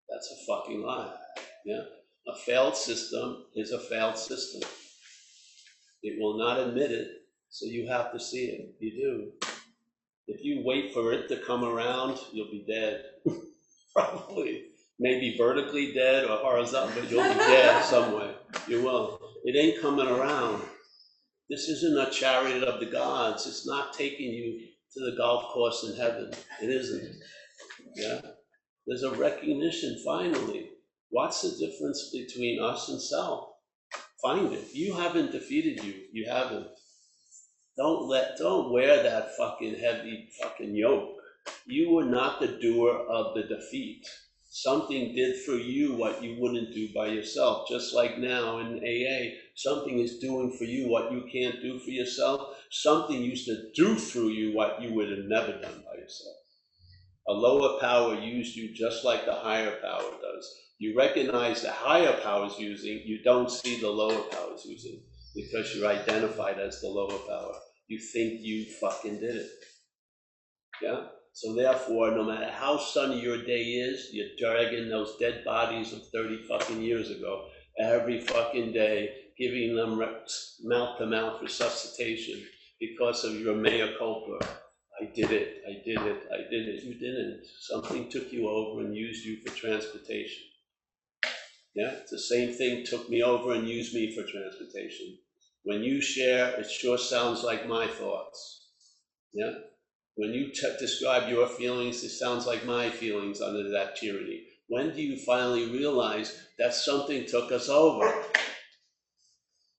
Speaker 1: That's a fucking lie. Yeah. A failed system is a failed system. It will not admit it, so you have to see it. You do. If you wait for it to come around, you'll be dead. Probably. Maybe vertically dead or horizontal, but you'll be dead some way. You will. It ain't coming around. This isn't a chariot of the gods. It's not taking you to the golf course in heaven. It isn't. Yeah. There's a recognition finally. What's the difference between us and self? Find it. You haven't defeated you. You haven't. Don't wear that fucking heavy fucking yoke. You were not the doer of the defeat. Something did for you what you wouldn't do by yourself. Just like now in AA, something is doing for you what you can't do for yourself. Something used to do through you what you would have never done by yourself. A lower power used you just like the higher power does. You recognize the higher power is using, you don't see the lower power is using because you're identified as the lower power. You think you fucking did it. Yeah? So therefore, no matter how sunny your day is, you're dragging those dead bodies of 30 fucking years ago every fucking day, giving them mouth-to-mouth resuscitation because of your mea culpa. I did it, I did it, I did it. You didn't. Something took you over and used you for transportation. Yeah, it's the same thing took me over and used me for transportation. When you share, it sure sounds like my thoughts. Yeah. When you describe your feelings, it sounds like my feelings under that tyranny. When do you finally realize that something took us over?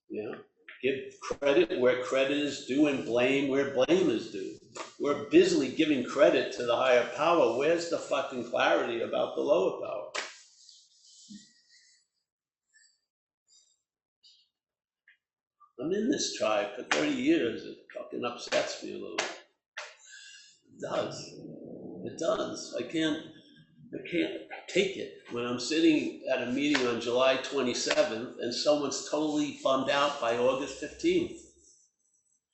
Speaker 1: Yeah. Give credit where credit is due and blame where blame is due. we're busily giving credit to the higher power. Where's the fucking clarity about the lower power? I'm in this tribe for 30 years. It fucking upsets me a little. It does. It does. I can't take it when I'm sitting at a meeting on July 27th and someone's totally bummed out by August 15th.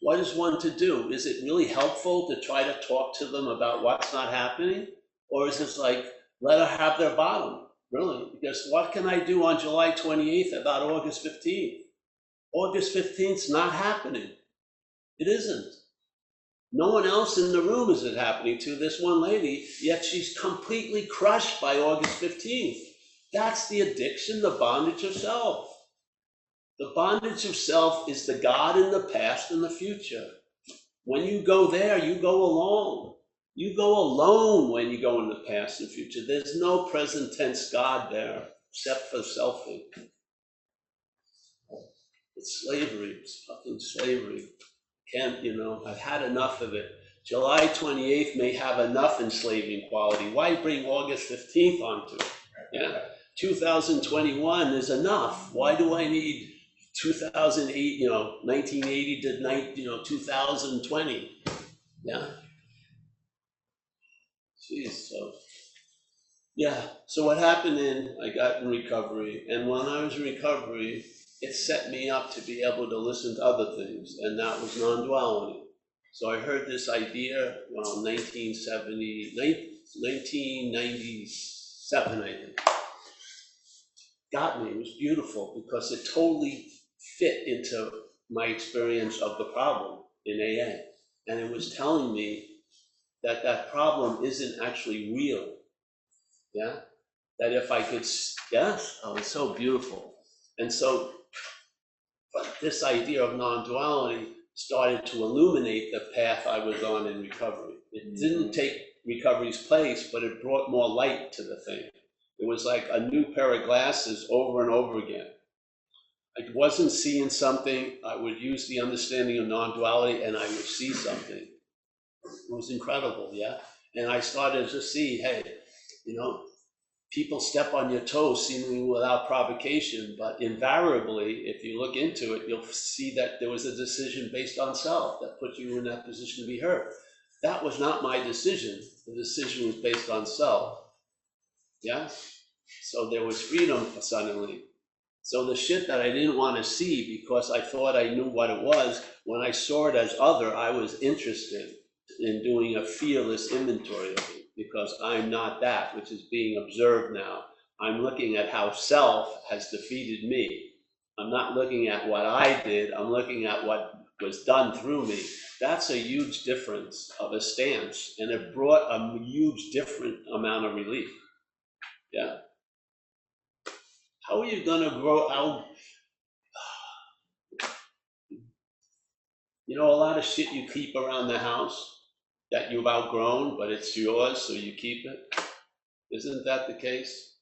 Speaker 1: What is one to do? Is it really helpful to try to talk to them about what's not happening? Or is it like, let her have their bottom, really? Because what can I do on July 28th about August 15th? August 15th's not happening. It isn't. No one else in the room is it happening to, this one lady, yet she's completely crushed by August 15th. That's the addiction, the bondage of self. The bondage of self is the God in the past and the future. When you go there, you go alone. You go alone when you go in the past and future. There's no present tense God there, except for selfing. It's slavery, it's fucking slavery. Can't, I've had enough of it. July 28th may have enough enslaving quality. Why bring August 15th onto it? Yeah. 2021 is enough. Why do I need 2008, 1980 to 2020? Yeah. Jeez, so yeah. So what happened I got in recovery, and when I was in recovery, it set me up to be able to listen to other things, and that was non-duality. So I heard this idea, 1997, I think. Got me, it was beautiful because it totally fit into my experience of the problem in AA. And it was telling me that that problem isn't actually real. Yeah? That if I could, yes, oh, it's so beautiful. And so but this idea of non-duality started to illuminate the path I was on in recovery. It didn't take recovery's place, but it brought more light to the thing. It was like a new pair of glasses over and over again. I wasn't seeing something, I would use the understanding of non-duality and I would see something. It was incredible, yeah? And I started to see, hey, people step on your toes seemingly without provocation, but invariably, if you look into it, you'll see that there was a decision based on self that put you in that position to be hurt. That was not my decision. The decision was based on self. Yeah? So there was freedom suddenly. So the shit that I didn't want to see because I thought I knew what it was, when I saw it as other, I was interested in doing a fearless inventory of it because I'm not that which is being observed now. I'm looking at how self has defeated me. I'm not looking at what I did, I'm looking at what was done through me. That's a huge difference of a stance, and it brought a huge different amount of relief. Yeah. How are you gonna grow out? A lot of shit you keep around the house that you've outgrown, but it's yours, so you keep it. Isn't that the case?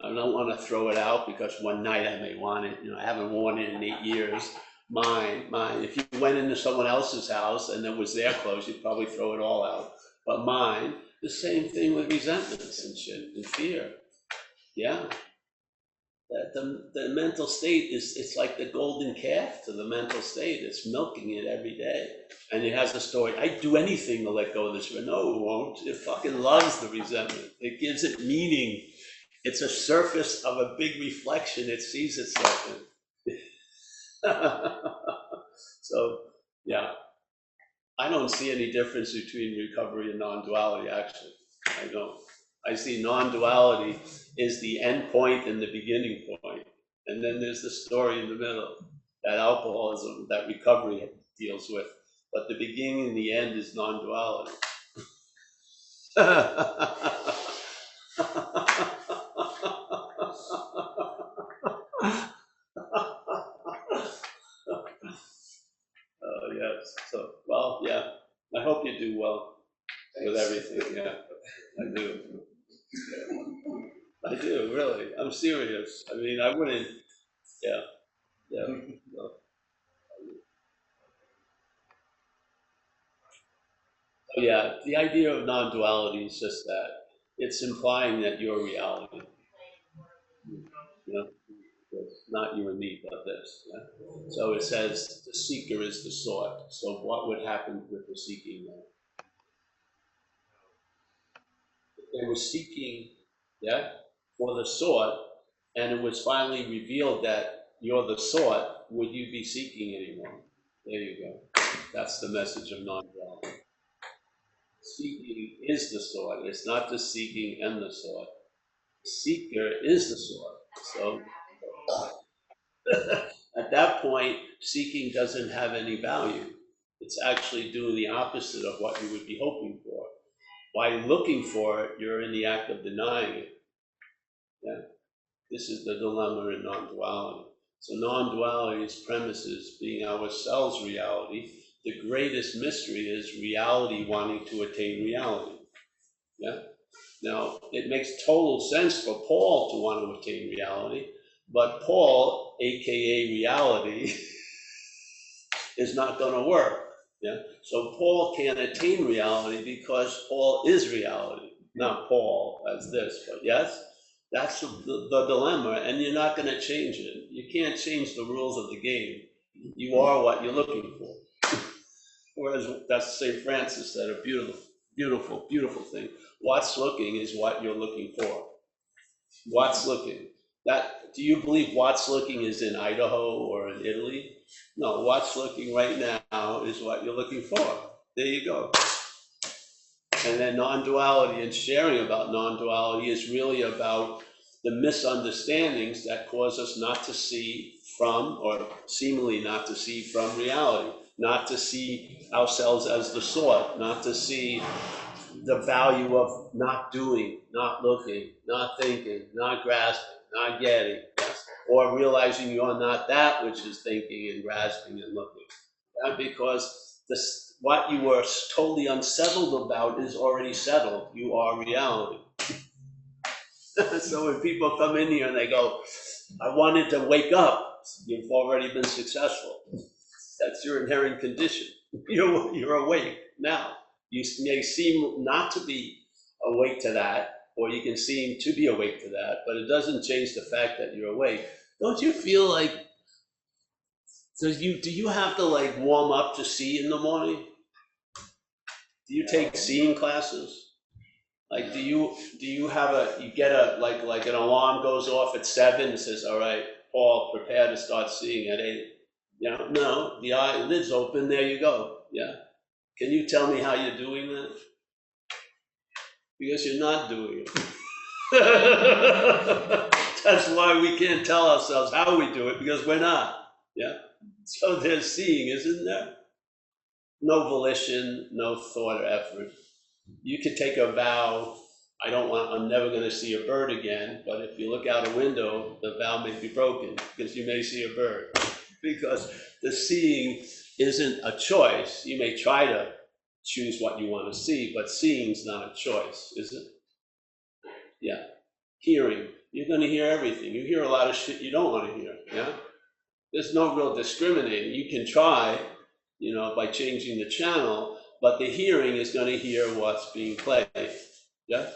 Speaker 1: I don't want to throw it out because one night I may want it. I haven't worn it in 8 years. Mine. If you went into someone else's house and it was their clothes, you'd probably throw it all out. But mine, the same thing with resentments and shit and fear. Yeah. The mental state it's like the golden calf to the mental state. It's milking it every day. And it has a story, I'd do anything to let go of this. No, it won't. It fucking loves the resentment. It gives it meaning. It's a surface of a big reflection it sees itself in. So, yeah. I don't see any difference between recovery and non-duality, actually. I don't. I see non-duality is the end point and the beginning point. And then there's the story in the middle, that alcoholism, that recovery deals with. But the beginning and the end is non-duality. Yes. So, well, yeah. I hope you do well with everything. Yeah, I do. I do, really. I'm serious. I mean, I wouldn't. Yeah. Yeah. No. Yeah, the idea of non-duality is just that it's implying that you're reality. You know, it's not you and me, but this. Yeah? So it says the seeker is the sought. So what would happen with the seeking then? If they were seeking, yeah, for the sought, and it was finally revealed that you're the sought, would you be seeking anymore? There you go. That's the message of non-duality. Seeking is the sought. It's not the seeking and the sought. Seeker is the sought. So at that point, seeking doesn't have any value. It's actually doing the opposite of what you would be hoping for. By looking for it, you're in the act of denying it. Yeah? This is the dilemma in non-duality. So non-duality's premises being ourselves reality. The greatest mystery is reality wanting to attain reality. Yeah? Now, it makes total sense for Paul to want to attain reality, but Paul, aka reality, is not going to work. Yeah. So Paul can't attain reality because Paul is reality, not Paul as this, but yes, that's the dilemma, and you're not going to change it. You can't change the rules of the game. You are what you're looking for. Whereas that's St. Francis said a beautiful, beautiful, beautiful thing. What's looking is what you're looking for. What's looking. That, do you believe what's looking is in Idaho or in Italy? No, what's looking right now is what you're looking for. There you go. And then non-duality and sharing about non-duality is really about the misunderstandings that cause us not to see from, or seemingly not to see from reality, not to see ourselves as the sought, not to see the value of not doing, not looking, not thinking, not grasping, not getting, yes? Or realizing you're not that which is thinking and grasping and looking. Yeah? Because this, what you were totally unsettled about is already settled. You are reality. So when people come in here and they go, I wanted to wake up, you've already been successful. That's your inherent condition. You're awake now. You may seem not to be awake to that, or you can seem to be awake to that, but it doesn't change the fact that you're awake. Don't you feel like, do you have to like warm up to see in the morning? Do you take seeing classes? Like, do you have you get a, like an alarm goes off at 7 and says, all right, Paul, prepare to start seeing at 8. You know, no, the eyelids open, there you go. Yeah. Can you tell me how you're doing that? Because you're not doing it. That's why we can't tell ourselves how we do it, because we're not. Yeah. So there's seeing, isn't there? No volition, no thought or effort. You could take a vow, I'm never going to see a bird again, but if you look out a window, the vow may be broken because you may see a bird. Because the seeing isn't a choice. You may try to choose what you want to see, but seeing is not a choice, is it? Yeah. Hearing, you're going to hear everything. You hear a lot of shit you don't want to hear. Yeah. There's no real discriminating. You can try, by changing the channel, but the hearing is going to hear what's being played. Yeah.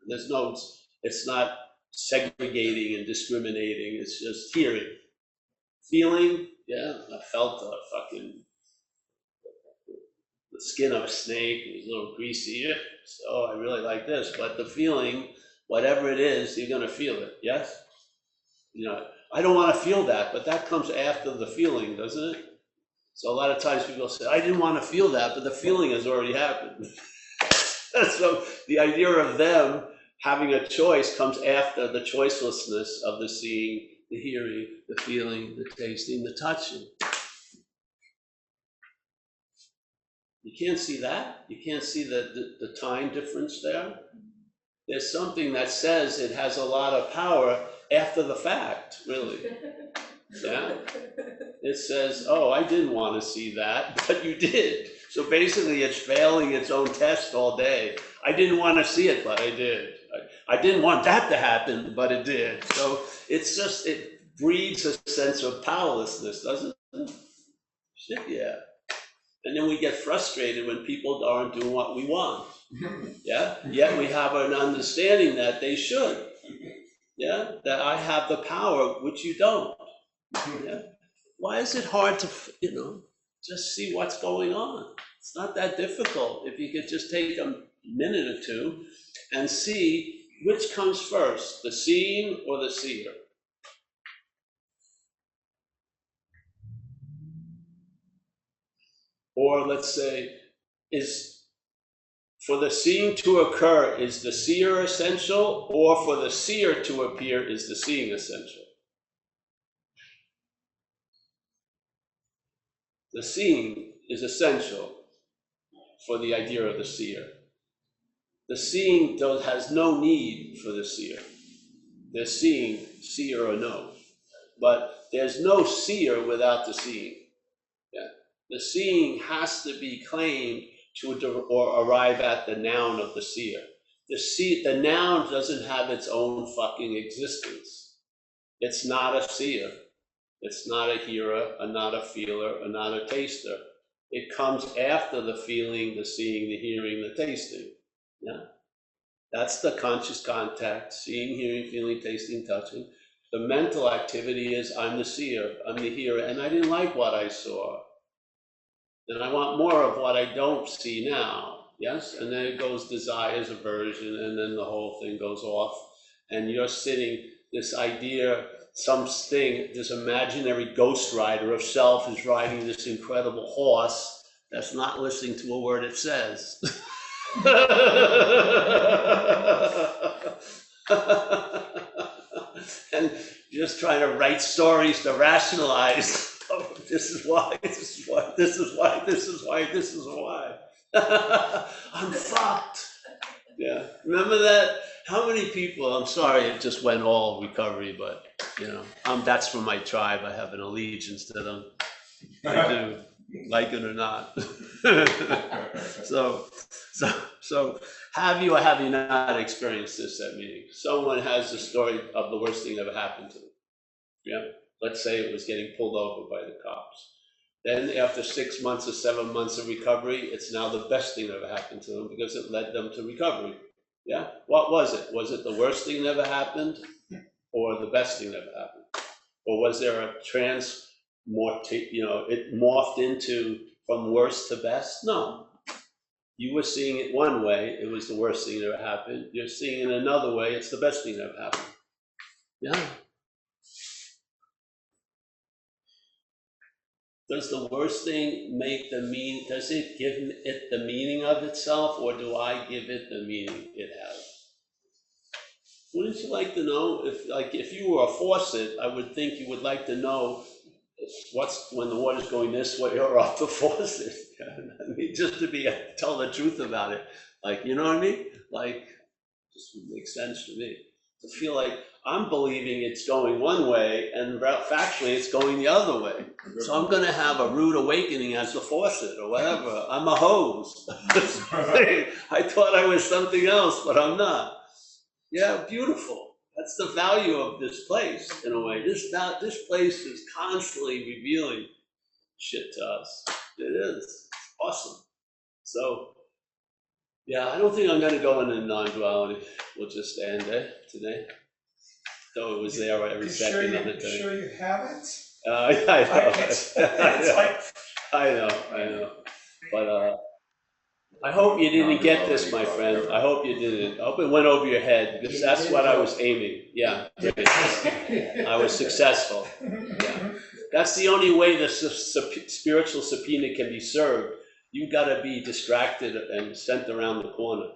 Speaker 1: It's not segregating and discriminating. It's just hearing. Feeling, yeah, I felt the skin of a snake. It was a little greasy. So I really like this. But the feeling, whatever it is, you're going to feel it. Yes? I don't want to feel that, but that comes after the feeling, doesn't it? So a lot of times people say, I didn't want to feel that, but the feeling has already happened. So the idea of them having a choice comes after the choicelessness of the seeing, the hearing, the feeling, the tasting, the touching. You can't see that. You can't see the time difference there. There's something that says it has a lot of power after the fact, really. Yeah. It says, oh, I didn't want to see that, but you did. So basically it's failing its own test all day. I didn't want to see it, but I did. I didn't want that to happen, but it did. So it breeds a sense of powerlessness, doesn't it? Shit, yeah. And then we get frustrated when people aren't doing what we want. Yeah, yet we have an understanding that they should. Yeah, that I have the power, which you don't. Yeah, why is it hard to, just see what's going on? It's not that difficult. If you could just take a minute or two and see which comes first, the seeing or the seer. Or let's say, for the seeing to occur, is the seer essential, or for the seer to appear, is the seeing essential? The seeing is essential for the idea of the seer. The seeing has no need for the seer. They're seeing, seer or no. But there's no seer without the seeing. Yeah. The seeing has to be claimed or arrive at the noun of the seer. The noun doesn't have its own fucking existence. It's not a seer. It's not a hearer, or not a feeler, or not a taster. It comes after the feeling, the seeing, the hearing, the tasting. Yeah. That's the conscious contact, seeing, hearing, feeling, tasting, touching. The mental activity is I'm the seer, I'm the hearer, and I didn't like what I saw. And I want more of what I don't see now, yes? And then it goes desires, aversion, and then the whole thing goes off. And you're sitting, this idea, something, this imaginary ghost rider of self is riding this incredible horse that's not listening to a word it says. And just trying to write stories to rationalize. Oh, this is why, this is why, this is why, this is why, this is why. I'm fucked. Yeah, remember that? How many people, I'm sorry, it just went all recovery, but that's from my tribe. I have an allegiance to them. I do, like it or not. So have you or have you not experienced this at meetings? Someone has the story of the worst thing that ever happened to them. Yeah. Let's say it was getting pulled over by the cops. Then after 6 months or 7 months of recovery, it's now the best thing that ever happened to them because it led them to recovery. Yeah. What was it? Was it the worst thing that ever happened or the best thing that ever happened? Or was there a it morphed into from worst to best? No. You were seeing it one way, it was the worst thing that ever happened. You're seeing it another way, it's the best thing that ever happened. Yeah. Does the worst thing make does it give it the meaning of itself, or do I give it the meaning it has? Wouldn't you like to know, if you were a faucet, I would think you would like to know when the water's going this way or off the faucet. I mean, just to tell the truth about it. You know what I mean? Just would make sense to me. To feel like I'm believing it's going one way and factually it's going the other way. So I'm going to have a rude awakening as the faucet or whatever. I'm a hose. I thought I was something else, but I'm not. Yeah, beautiful. That's the value of this place in a way. This place is constantly revealing shit to us. It is. It's awesome. So, yeah, I don't think I'm going to go into non-duality. We'll just end there today. Though it was there every second of the time.
Speaker 4: You sure you haven't?
Speaker 1: I know.
Speaker 4: It's like...
Speaker 1: I know. But I hope you didn't get this, my friend. I hope you didn't. I hope it went over your head because that's what I was aiming. Yeah, I was successful. Yeah, that's the only way the spiritual subpoena can be served. You got to be distracted and sent around the corner.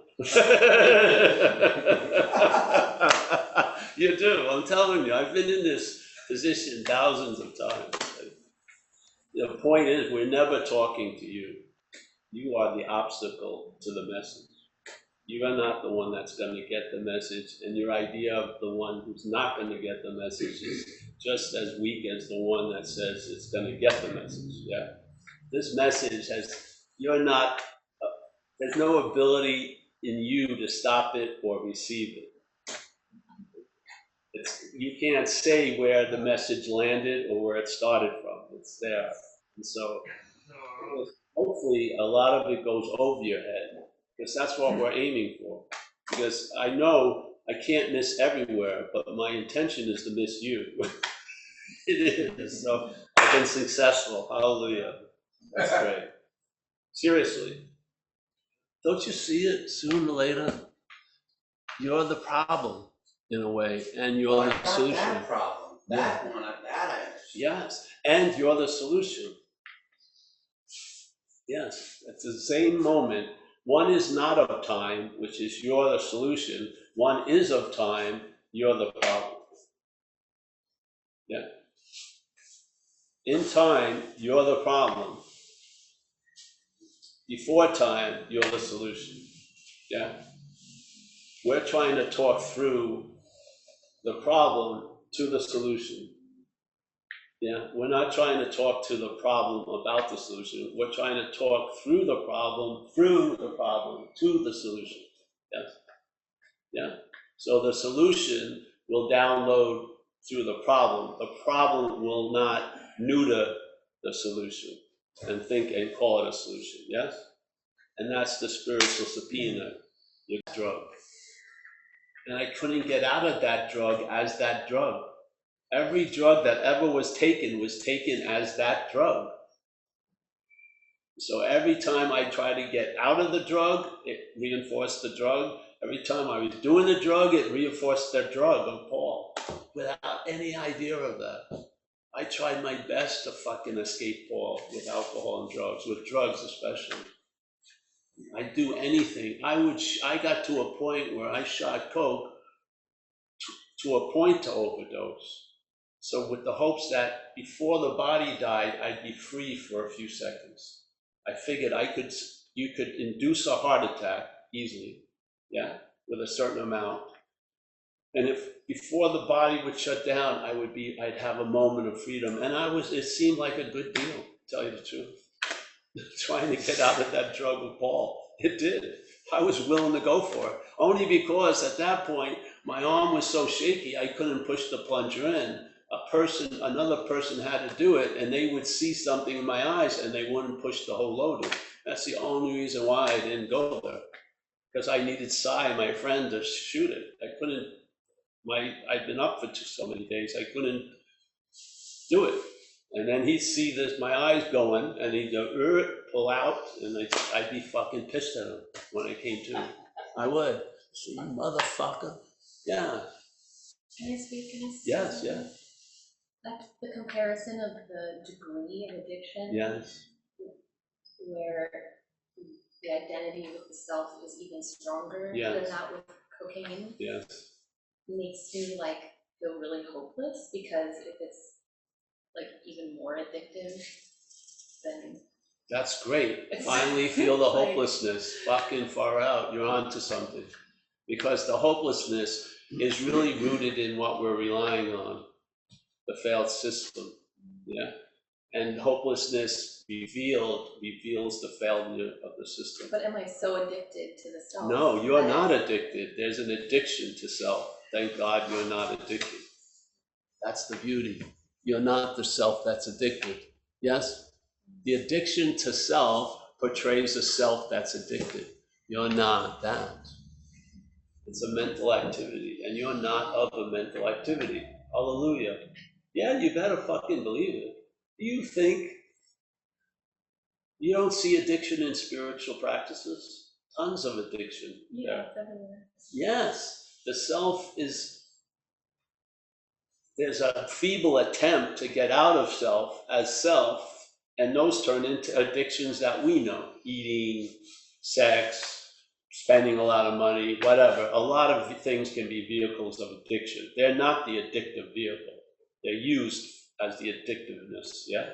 Speaker 1: You do. I'm telling you. I've been in this position thousands of times. The point is, we're never talking to you. You are the obstacle to the message. You are not the one that's going to get the message, and your idea of the one who's not going to get the message is just as weak as the one that says it's going to get the message. Yeah, this message there's no ability in you to stop it or receive it. You can't say where the message landed or where it started from. It's there, and so hopefully a lot of it goes over your head, because that's what we're aiming for. Because I know I can't miss everywhere, but my intention is to miss you. It is. So I've been successful. Hallelujah. That's great. Seriously. Don't you see it sooner or later? You're the problem in a way, and you're the
Speaker 3: Not
Speaker 1: solution.
Speaker 3: that problem, that one, that I understand.
Speaker 1: Yes, and you're the solution. Yes, at the same moment. One is not of time, which is you're the solution. One is of time, you're the problem. Yeah. In time, you're the problem. Before time, you're the solution. Yeah. We're trying to talk through the problem to the solution. Yeah, we're not trying to talk to the problem about the solution. We're trying to talk through the problem to the solution. Yes. Yeah. So the solution will download through the problem. The problem will not neuter the solution and think and call it a solution. Yes. And that's the spiritual subpoena, your drug. And I couldn't get out of that drug as that drug. Every drug that ever was taken as that drug. So every time I try to get out of the drug, it reinforced the drug. Every time I was doing the drug, it reinforced the drug of Paul, without any idea of that. I tried my best to fucking escape Paul with alcohol and drugs, with drugs especially. I'd do anything. I got to a point where I shot coke to a point to overdose. So with the hopes that before the body died, I'd be free for a few seconds. I figured you could induce a heart attack easily, yeah, with a certain amount. And if before the body would shut down, I'd have a moment of freedom. And it seemed like a good deal, to tell you the truth. Trying to get out of that drug with Paul. It did. I was willing to go for it. Only because at that point, my arm was so shaky, I couldn't push the plunger in. Another person had to do it, and they would see something in my eyes and they wouldn't push the whole load in. That's the only reason why I didn't go there. Because I needed Cy, my friend, to shoot it. I'd been up for so many days, I couldn't do it. And then he'd see this, my eyes going, and he'd go, pull out, and I'd be fucking pissed at him when I came to. I would. See, motherfucker. Yeah.
Speaker 2: Can I speak?
Speaker 1: Yes, yeah.
Speaker 2: That's the comparison of the degree of addiction.
Speaker 1: Yes.
Speaker 2: Where the identity with the self is even stronger than that with cocaine.
Speaker 1: Yes.
Speaker 2: Makes me feel really hopeless, because if it's even more addictive, then
Speaker 1: that's great. Finally feel the hopelessness. Fucking far out. You're onto something. Because the hopelessness is really rooted in what we're relying on, the failed system. Yeah. And hopelessness reveals the failure of the system.
Speaker 2: But am I so addicted to the self?
Speaker 1: No, you're not addicted. There's an addiction to self. Thank God you're not addicted. That's the beauty. You're not the self that's addicted. Yes? The addiction to self portrays a self that's addicted. You're not that. It's a mental activity, and you're not of a mental activity. Hallelujah. Yeah, you better fucking believe it. Do you think you don't see addiction in spiritual practices? Tons of addiction.
Speaker 2: Yeah, it's everywhere.
Speaker 1: Yes, the self there's a feeble attempt to get out of self as self, and those turn into addictions that we know: eating, sex, spending a lot of money, whatever. A lot of things can be vehicles of addiction. They're not the addictive vehicle. They're used as the addictiveness, yeah?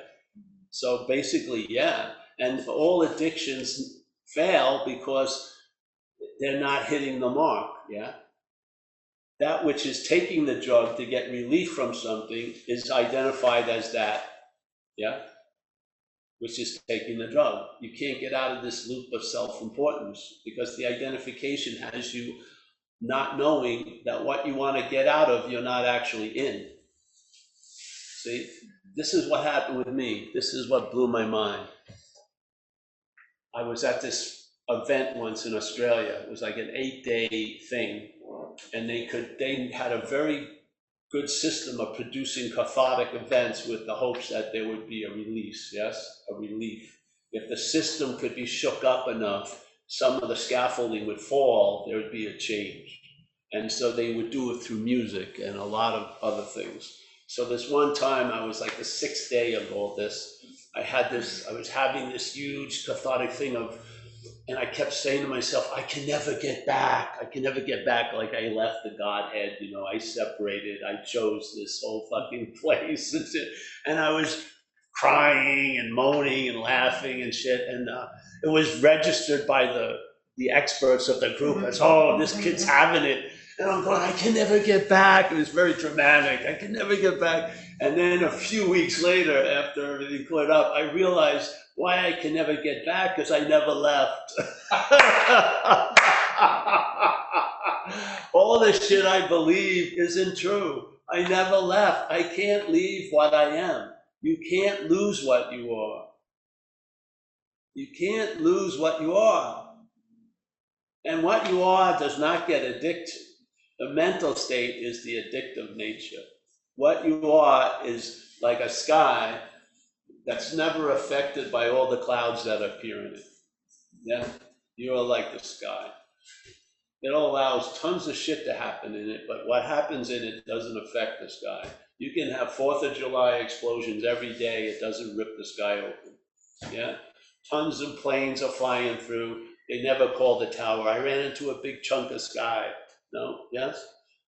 Speaker 1: So basically, yeah. And all addictions fail because they're not hitting the mark, yeah? That which is taking the drug to get relief from something is identified as that, yeah? Which is taking the drug. You can't get out of this loop of self-importance because the identification has you not knowing that what you want to get out of, you're not actually in. See, this is what happened with me. This is what blew my mind. I was at this event once in Australia. It was like an 8-day thing, and they had a very good system of producing cathartic events with the hopes that there would be a release, yes, a relief. If the system could be shook up enough, some of the scaffolding would fall, there would be a change. And so they would do it through music and a lot of other things. So this one time, I was like the 6th day of all this, I was having this huge cathartic thing of, and I kept saying to myself, I can never get back. I can never get back. Like I left the Godhead, you know, I separated, I chose this whole fucking place. And I was crying and moaning and laughing and shit. And it was registered by the experts of the group as, oh, this kid's having it. And I'm going, I can never get back. It was very dramatic. I can never get back. And then a few weeks later, after everything cleared up, I realized why I can never get back, because I never left. All the shit I believe isn't true. I never left. I can't leave what I am. You can't lose what you are. You can't lose what you are. And what you are does not get addicted. The mental state is the addictive nature. What you are is like a sky that's never affected by all the clouds that appear in it. Yeah, you're like the sky. It allows tons of shit to happen in it, but what happens in it doesn't affect the sky. You can have 4th of July explosions every day, it doesn't rip the sky open. Yeah, tons of planes are flying through, they never call the tower. I ran into a big chunk of sky. No, yes?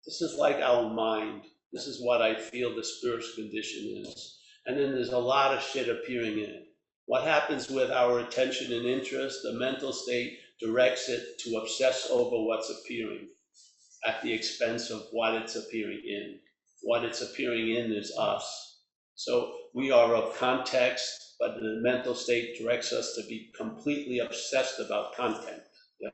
Speaker 1: This is like our mind. This is what I feel the spirit's condition is. And then there's a lot of shit appearing in it. What happens with our attention and interest, the mental state directs it to obsess over what's appearing at the expense of what it's appearing in. What it's appearing in is us. So we are of context, but the mental state directs us to be completely obsessed about content. Yes,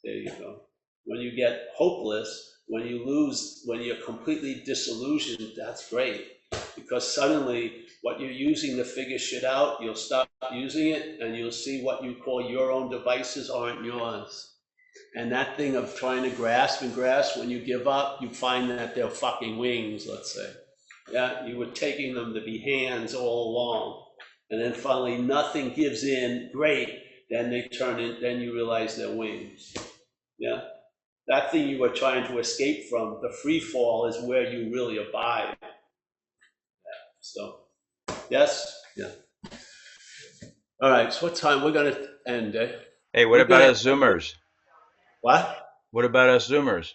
Speaker 1: there you go. When you get hopeless, when you lose, when you're completely disillusioned, that's great. Because suddenly what you're using to figure shit out, you'll stop using it and you'll see what you call your own devices aren't yours. And that thing of trying to grasp, when you give up, you find that they're fucking wings, let's say. Yeah, you were taking them to be hands all along. And then finally nothing gives in, great. Then they turn in, then you realize they're wings. Yeah. That thing you were trying to escape from, the free fall, is where you really abide. So, yes? Yeah. All right, so what time? We're going to end, eh?
Speaker 5: Hey, what about us Zoomers?
Speaker 1: What?
Speaker 5: What about us Zoomers?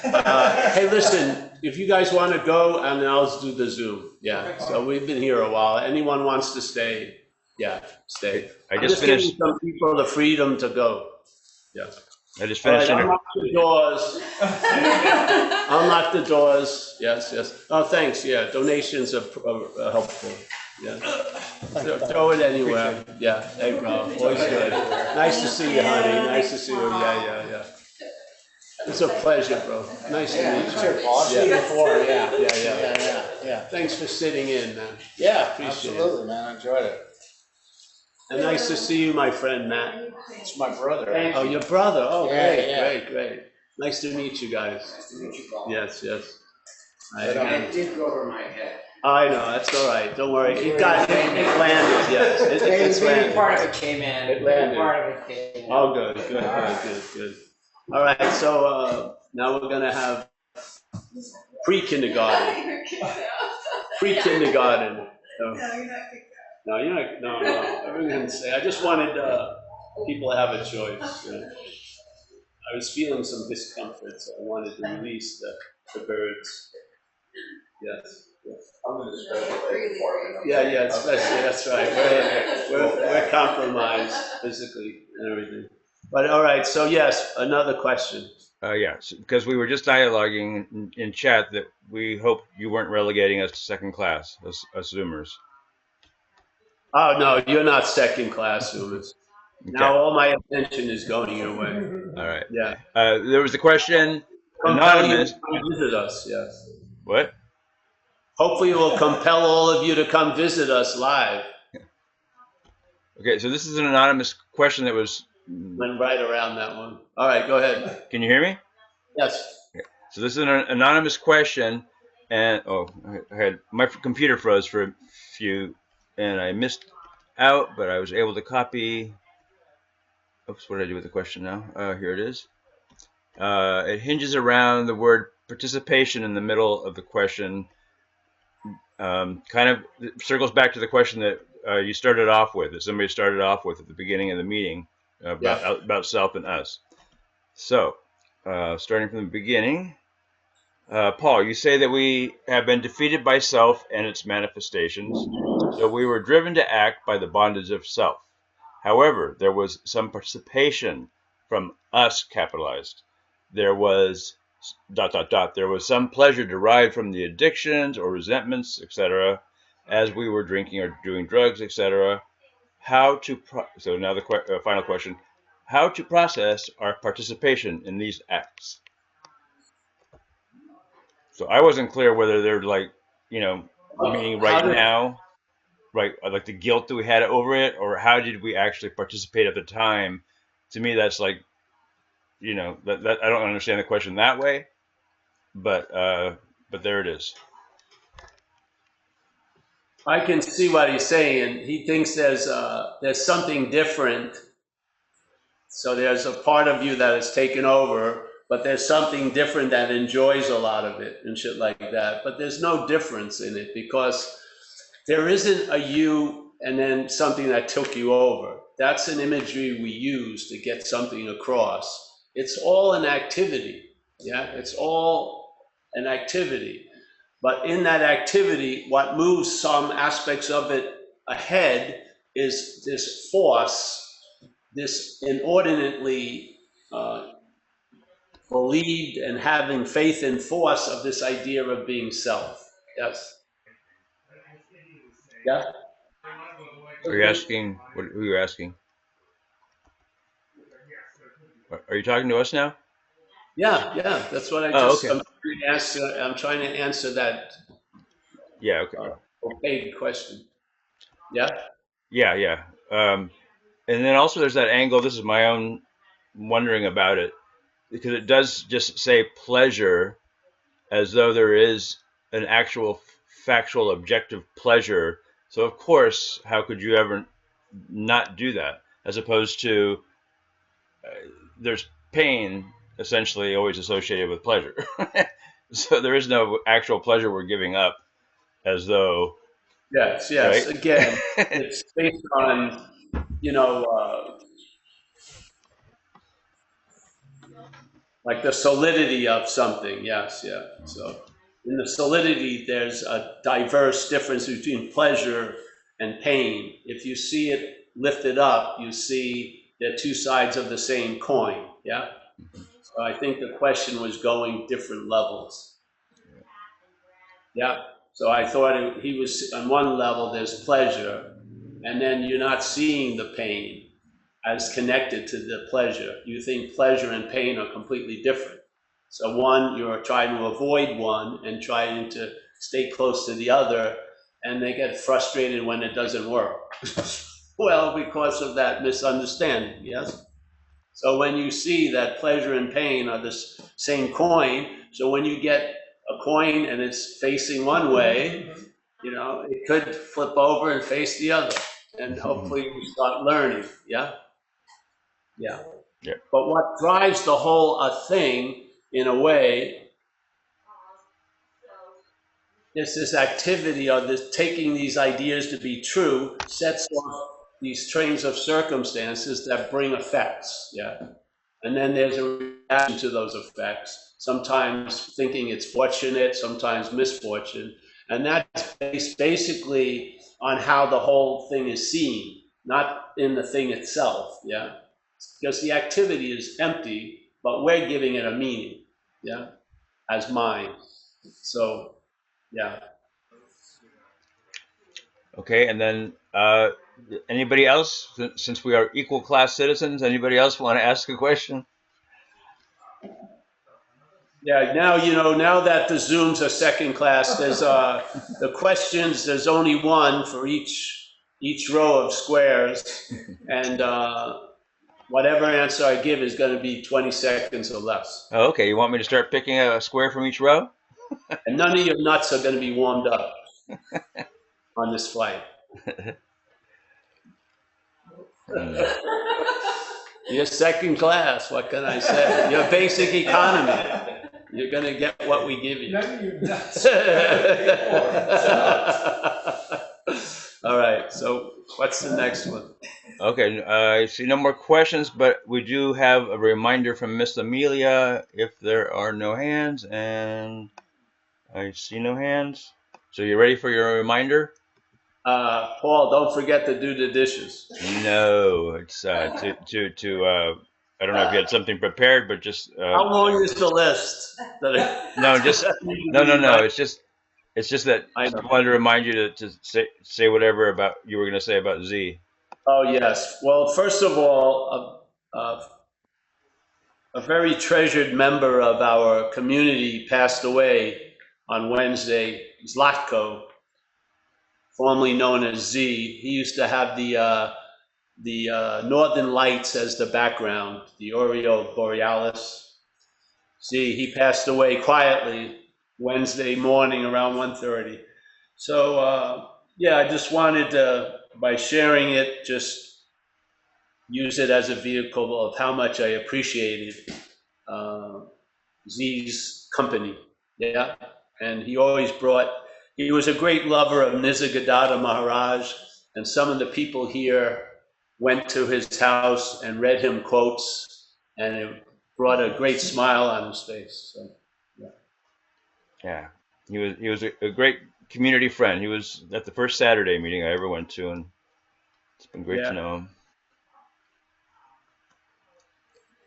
Speaker 1: Hey, listen, if you guys want to go, and then I'll do the Zoom. Yeah, so we've been here a while. Anyone wants to stay? Yeah, stay.
Speaker 5: I
Speaker 1: I'm
Speaker 5: just finished.
Speaker 1: giving some people the freedom to go. Yeah.
Speaker 5: I just
Speaker 1: All right,
Speaker 5: finished.
Speaker 1: unlock the doors. Unlock the doors. Yes, yes. Oh, thanks. Yeah, donations are helpful. Yeah. Throw it anywhere. Yeah, there you go. Always good. Nice to see you, honey. Nice to see you. Yeah. It's a pleasure, bro. Nice to meet you.
Speaker 3: Sure, boss.
Speaker 1: Yeah.
Speaker 3: Before,
Speaker 1: Yeah. Thanks for sitting in, man.
Speaker 3: Yeah,
Speaker 1: Appreciate it.
Speaker 3: absolutely, man. I enjoyed it.
Speaker 1: And nice to see you, my friend, Matt.
Speaker 3: It's my brother.
Speaker 1: Oh, your brother. Oh,
Speaker 3: Yeah,
Speaker 1: great. Nice to meet you guys.
Speaker 3: Nice to meet you, Paul.
Speaker 1: Yes.
Speaker 3: It did go over my head.
Speaker 1: I know, that's all right. Don't worry. It landed, yes. It's
Speaker 3: Maybe
Speaker 1: landed.
Speaker 3: part of it came in.
Speaker 1: It landed.
Speaker 3: Part of it came in.
Speaker 1: Oh, good. All right, so now we're gonna have pre-kindergarten. Pre-kindergarten. So, no, you're not. No. Everyone's say. I just wanted people to have a choice. I was feeling some discomfort, so I wanted to release the birds. Yes.
Speaker 3: I'm in the special ed department.
Speaker 1: Yeah, especially, that's right. We're compromised physically and everything. But all right, so yes, another question.
Speaker 5: Yes, because we were just dialoguing in chat that we hope you weren't relegating us to second class, us Zoomers.
Speaker 1: Oh, no, you're not second class, Zoomers.
Speaker 5: Okay.
Speaker 1: Now all my attention is going your way.
Speaker 5: All right.
Speaker 1: Yeah.
Speaker 5: There was a question,
Speaker 1: Compel you
Speaker 5: anonymous.
Speaker 1: to come visit us, yes.
Speaker 5: What?
Speaker 1: Hopefully it will compel all of you to come visit us live.
Speaker 5: Okay, so this is an anonymous question that was.
Speaker 1: Went right around that one. All right, go ahead.
Speaker 5: Can you hear me?
Speaker 1: Yes.
Speaker 5: So this is an anonymous question, and I had my computer froze for a few, and I missed out, but I was able to copy. Oops, what did I do with the question now? Here it is. It hinges around the word participation in the middle of the question. Kind of circles back to the question that you started off with, that somebody started off with at the beginning of the meeting about self and us. So, starting from the beginning, Paul, you say that we have been defeated by self and its manifestations, so we were driven to act by the bondage of self. However, there was some participation from us, capitalized. There was ... There was some pleasure derived from the addictions or resentments, etc., as we were drinking or doing drugs, etc. So now the final question: how to process our participation in these acts? So I wasn't clear whether they're like, meaning right now, right, like the guilt that we had over it, or how did we actually participate at the time? To me, that's like, that I don't understand the question that way, but there it is.
Speaker 1: I can see what he's saying. He thinks there's something different. So there's a part of you that is taken over, but there's something different that enjoys a lot of it and shit like that. But there's no difference in it because there isn't a you and then something that took you over. That's an imagery we use to get something across. It's all an activity. Yeah, it's all an activity. But in that activity, what moves some aspects of it ahead is this force, this inordinately believed and having faith in force of this idea of being self. Yes? Yeah?
Speaker 5: Are you asking? Who are you asking? Are you talking to us now?
Speaker 1: Yeah. That's what I
Speaker 5: just. Oh, okay.
Speaker 1: I'm trying to answer that.
Speaker 5: Yeah. Okay.
Speaker 1: Okay. Question. Yeah.
Speaker 5: Yeah. And then also there's that angle. This is my own wondering about it, because it does just say pleasure, as though there is an actual factual objective pleasure. So of course, how could you ever not do that? As opposed to there's pain essentially always associated with pleasure. So there is no actual pleasure we're giving up, as though.
Speaker 1: Yes.
Speaker 5: Right?
Speaker 1: Again, it's based on, like the solidity of something. Yes. Yeah. So in the solidity, there's a diverse difference between pleasure and pain. If you see it lifted up, you see they're two sides of the same coin. Yeah. So I think the question was going different levels. Yeah. So I thought he was on one level, there's pleasure, and then you're not seeing the pain as connected to the pleasure. You think pleasure and pain are completely different. So one, you're trying to avoid one and trying to stay close to the other, and they get frustrated when it doesn't work. Well, because of that misunderstanding, yes? So when you see that pleasure and pain are the same coin, so when you get a coin and it's facing one way, it could flip over and face the other. And hopefully you start learning, yeah? Yeah. But what drives the whole thing, in a way, is this activity of this taking these ideas to be true, sets off these trains of circumstances that bring effects, yeah? And then there's a reaction to those effects, sometimes thinking it's fortunate, sometimes misfortune. And that's based basically on how the whole thing is seen, not in the thing itself, yeah? Because the activity is empty, but we're giving it a meaning, yeah, as mind. So, yeah.
Speaker 5: Okay, and then anybody else, since we are equal class citizens, anybody else want to ask a question?
Speaker 1: Yeah, now, now that the Zooms are second class, there's the questions, there's only one for each each row of squares, and whatever answer I give is going to be 20 seconds or less.
Speaker 5: Oh, okay, you want me to start picking a square from each row?
Speaker 1: And none of your nuts are going to be warmed up on this flight. You're second class, what can I say? You're basic economy. You're going to get what we give you.
Speaker 4: None of you nuts.
Speaker 1: All right, so what's the next one?
Speaker 5: Okay, I see no more questions, but we do have a reminder from Miss Amelia if there are no hands, and I see no hands. So you ready for your reminder?
Speaker 1: Paul, don't forget to do the dishes.
Speaker 5: No, it's I don't know if you had something prepared, but just
Speaker 1: How long is the list?
Speaker 5: no, just no. It's just that
Speaker 1: I
Speaker 5: I
Speaker 1: know.
Speaker 5: wanted to remind you to say whatever about you were going to say about Z.
Speaker 1: Oh, yes. Well, first of all, a very treasured member of our community passed away on Wednesday, Zlatko, formerly known as Z. He used to have the northern lights as the background, the Aurora Borealis. Z, he passed away quietly Wednesday morning around 1:30. So, yeah, I just wanted to, by sharing it, just use it as a vehicle of how much I appreciated uh, Z's company. Yeah. And he always he was a great lover of Nisargadatta Maharaj, and some of the people here went to his house and read him quotes, and it brought a great smile on his face. So, yeah.
Speaker 5: Yeah, he was a great community friend. He was at the first Saturday meeting I ever went to, and it's been great to
Speaker 1: Yeah.
Speaker 5: know him.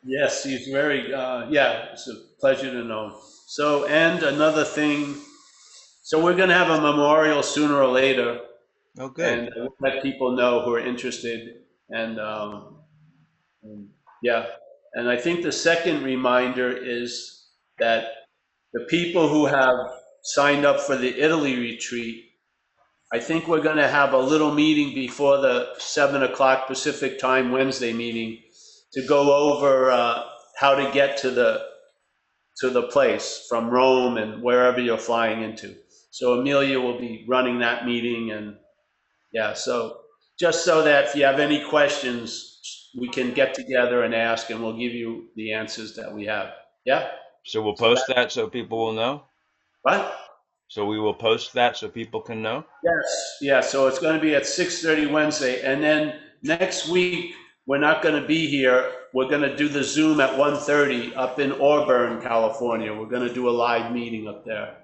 Speaker 1: Yes, he's very, yeah, it's a pleasure to know him. So, and another thing, so we're going to have a memorial sooner or later,
Speaker 5: Oh, good.
Speaker 1: and we'll let people know who are interested. And yeah, and I think the second reminder is that the people who have signed up for the Italy retreat, I think we're going to have a little meeting before the 7 o'clock Pacific time Wednesday meeting to go over how to get to the place from Rome and wherever you're flying into. So Amelia will be running that meeting, and yeah, so just so that if you have any questions, we can get together and ask, and we'll give you the answers that we have. Yeah?
Speaker 5: So we'll
Speaker 1: So
Speaker 5: post that so people will know.
Speaker 1: What?
Speaker 5: So we will post that so people can know.
Speaker 1: Yes, yeah, so it's going to be at 6:30 Wednesday, and then next week, we're not going to be here. We're going to do the Zoom at 1:30 up in Auburn, California. We're going to do a live meeting up there.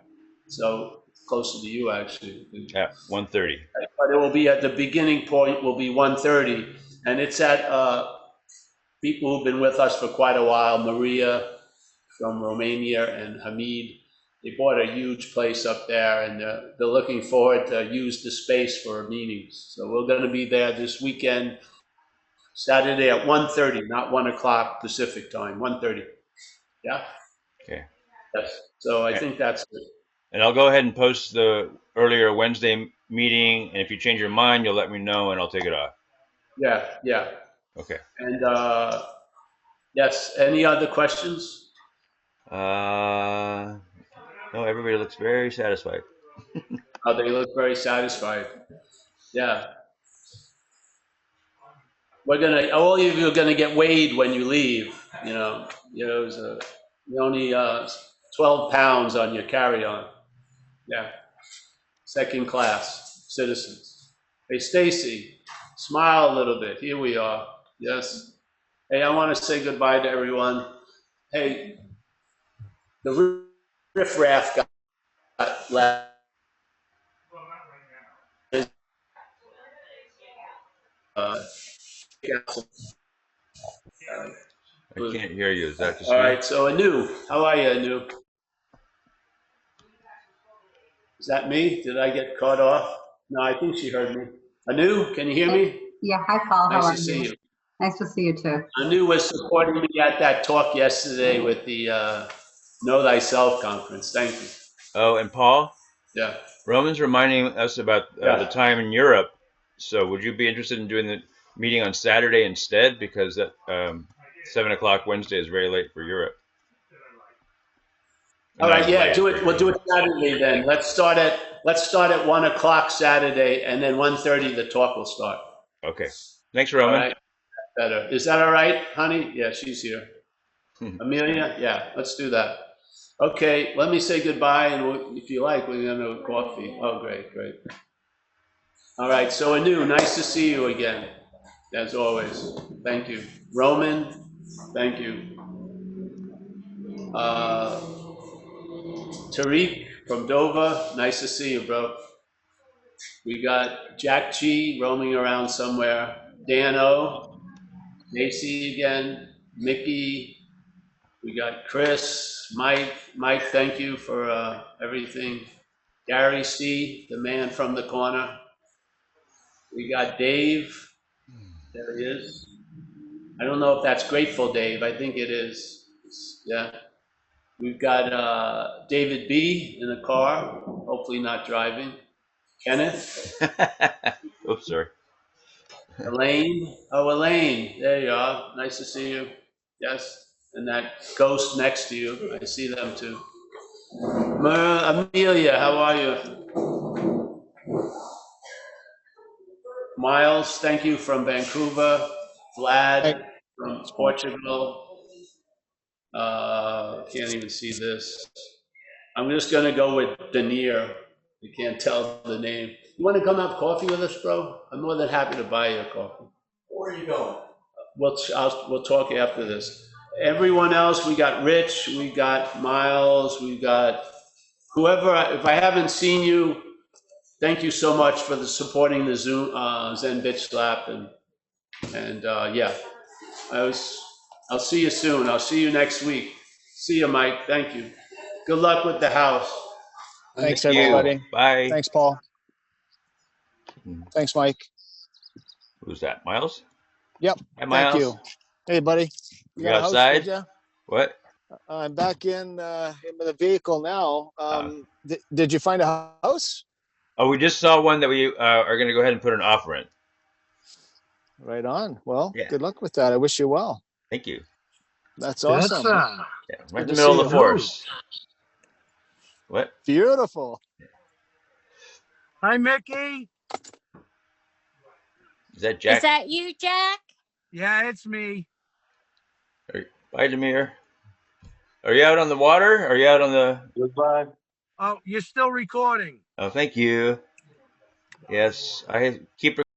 Speaker 1: So closer to you, actually.
Speaker 5: At 1:30.
Speaker 1: But it will be at the beginning point will be 1:30, and it's at people who've been with us for quite a while, Maria from Romania and Hamid. They bought a huge place up there, and they're looking forward to use the space for meetings. So we're going to be there this weekend, Saturday at 1:30, not 1 o'clock Pacific time, 1:30. Yeah?
Speaker 5: Okay.
Speaker 1: Yes. So I think that's it.
Speaker 5: And I'll go ahead and post the earlier Wednesday meeting, and if you change your mind, you'll let me know, and I'll take it off.
Speaker 1: Yeah, yeah.
Speaker 5: Okay.
Speaker 1: And yes, any other questions?
Speaker 5: No, everybody looks very satisfied.
Speaker 1: Oh, they look very satisfied. Yeah. All of you are gonna get weighed when you leave, it's only 12 pounds on your carry-on. Yeah, second class citizens. Hey, Stacy, smile a little bit. Here we are. Yes. Hey, I want to say goodbye to everyone. Hey, the riffraff got left.
Speaker 5: I can't hear you. Is that just
Speaker 1: All
Speaker 5: me?
Speaker 1: right, so Anu, how are you, Anu? Is that me? Did I get caught off? No, I think she heard me. Anu, can you hear me?
Speaker 6: Yeah, hi Paul, how
Speaker 1: Nice
Speaker 6: are
Speaker 1: to see
Speaker 6: you?
Speaker 1: you.
Speaker 6: Nice to see you too.
Speaker 1: Anu was supporting me at that talk yesterday with the Know Thyself conference. Thank you.
Speaker 5: Oh, and Paul,
Speaker 1: Yeah.
Speaker 5: Roman's reminding us about
Speaker 1: Yeah.
Speaker 5: the time in Europe So would you be interested in doing the meeting on Saturday instead? Because that 7 o'clock Wednesday is very late for Europe.
Speaker 1: All
Speaker 5: Not
Speaker 1: right,
Speaker 5: even
Speaker 1: yeah,
Speaker 5: late,
Speaker 1: do
Speaker 5: very
Speaker 1: it. We'll do it Saturday then. Let's start at 1 o'clock Saturday, and then 1:30 the talk will start.
Speaker 5: Okay. Thanks,
Speaker 1: All
Speaker 5: Roman.
Speaker 1: right, better. Is that all right, honey? Yeah, she's here.
Speaker 5: Hmm.
Speaker 1: Amelia, yeah, let's do that. Okay, let me say goodbye, and if you like, we're gonna have a coffee. Oh, great, great. All right, so Anu, nice to see you again, as always. Thank you. Roman, thank you. Tariq from Dover, nice to see you, bro. We got Jack G roaming around somewhere. Dan O, Macy again, Mickey. We got Chris, Mike. Mike, thank you for everything. Gary C, the man from the corner. We got Dave. There he is. I don't know if that's Grateful Dave. I think it is. Yeah. We've got David B in the car, hopefully not driving. Kenneth,
Speaker 5: Oops, sorry.
Speaker 1: Elaine. Oh, Elaine, there you are. Nice to see you. Yes. And that ghost next to you. I see them too. Amelia, how are you? Miles, thank you from Vancouver. Vlad from Portugal. Can't even see this. I'm just gonna go with Denier. You can't tell the name. You wanna come have coffee with us, bro? I'm more than happy to buy you a coffee.
Speaker 3: Where are you going?
Speaker 1: We'll talk after this. Everyone else, we got Rich, we got Miles, we got whoever, if I haven't seen you, thank you so much for supporting the Zoom, Zen Bitch Slap, and yeah, I'll see you soon. I'll see you next week. See you, Mike. Thank you. Good luck with the house.
Speaker 7: Thanks,
Speaker 5: Thank you.
Speaker 7: everybody.
Speaker 5: Bye.
Speaker 7: Thanks, Paul. Thanks, Mike.
Speaker 5: Who's that? Miles?
Speaker 7: Yep.
Speaker 5: Hi,
Speaker 7: Thank
Speaker 5: Miles.
Speaker 7: you. Hey, buddy.
Speaker 5: You
Speaker 7: got a house,
Speaker 5: outside?
Speaker 7: did ya?
Speaker 5: What?
Speaker 7: I'm back in the vehicle now. Did you find a house?
Speaker 5: Oh, we just saw one that we are going to go ahead and put an offer in.
Speaker 7: Right on. Well,
Speaker 5: Yeah.
Speaker 7: good luck with that. I wish you well.
Speaker 5: Thank you.
Speaker 7: That's awesome.
Speaker 5: Yeah, right in
Speaker 7: Good
Speaker 5: the
Speaker 7: to
Speaker 5: middle
Speaker 7: see
Speaker 5: of the
Speaker 7: you.
Speaker 5: forest. What?
Speaker 7: Beautiful.
Speaker 4: Hi, Mickey.
Speaker 5: Is that Jack?
Speaker 8: Is that you, Jack?
Speaker 4: Yeah, it's me.
Speaker 5: Bye, Demir. Are you out on the water? Are you out on the?
Speaker 3: Goodbye.
Speaker 4: Oh, you're still recording.
Speaker 5: Oh, thank you. Yes, I keep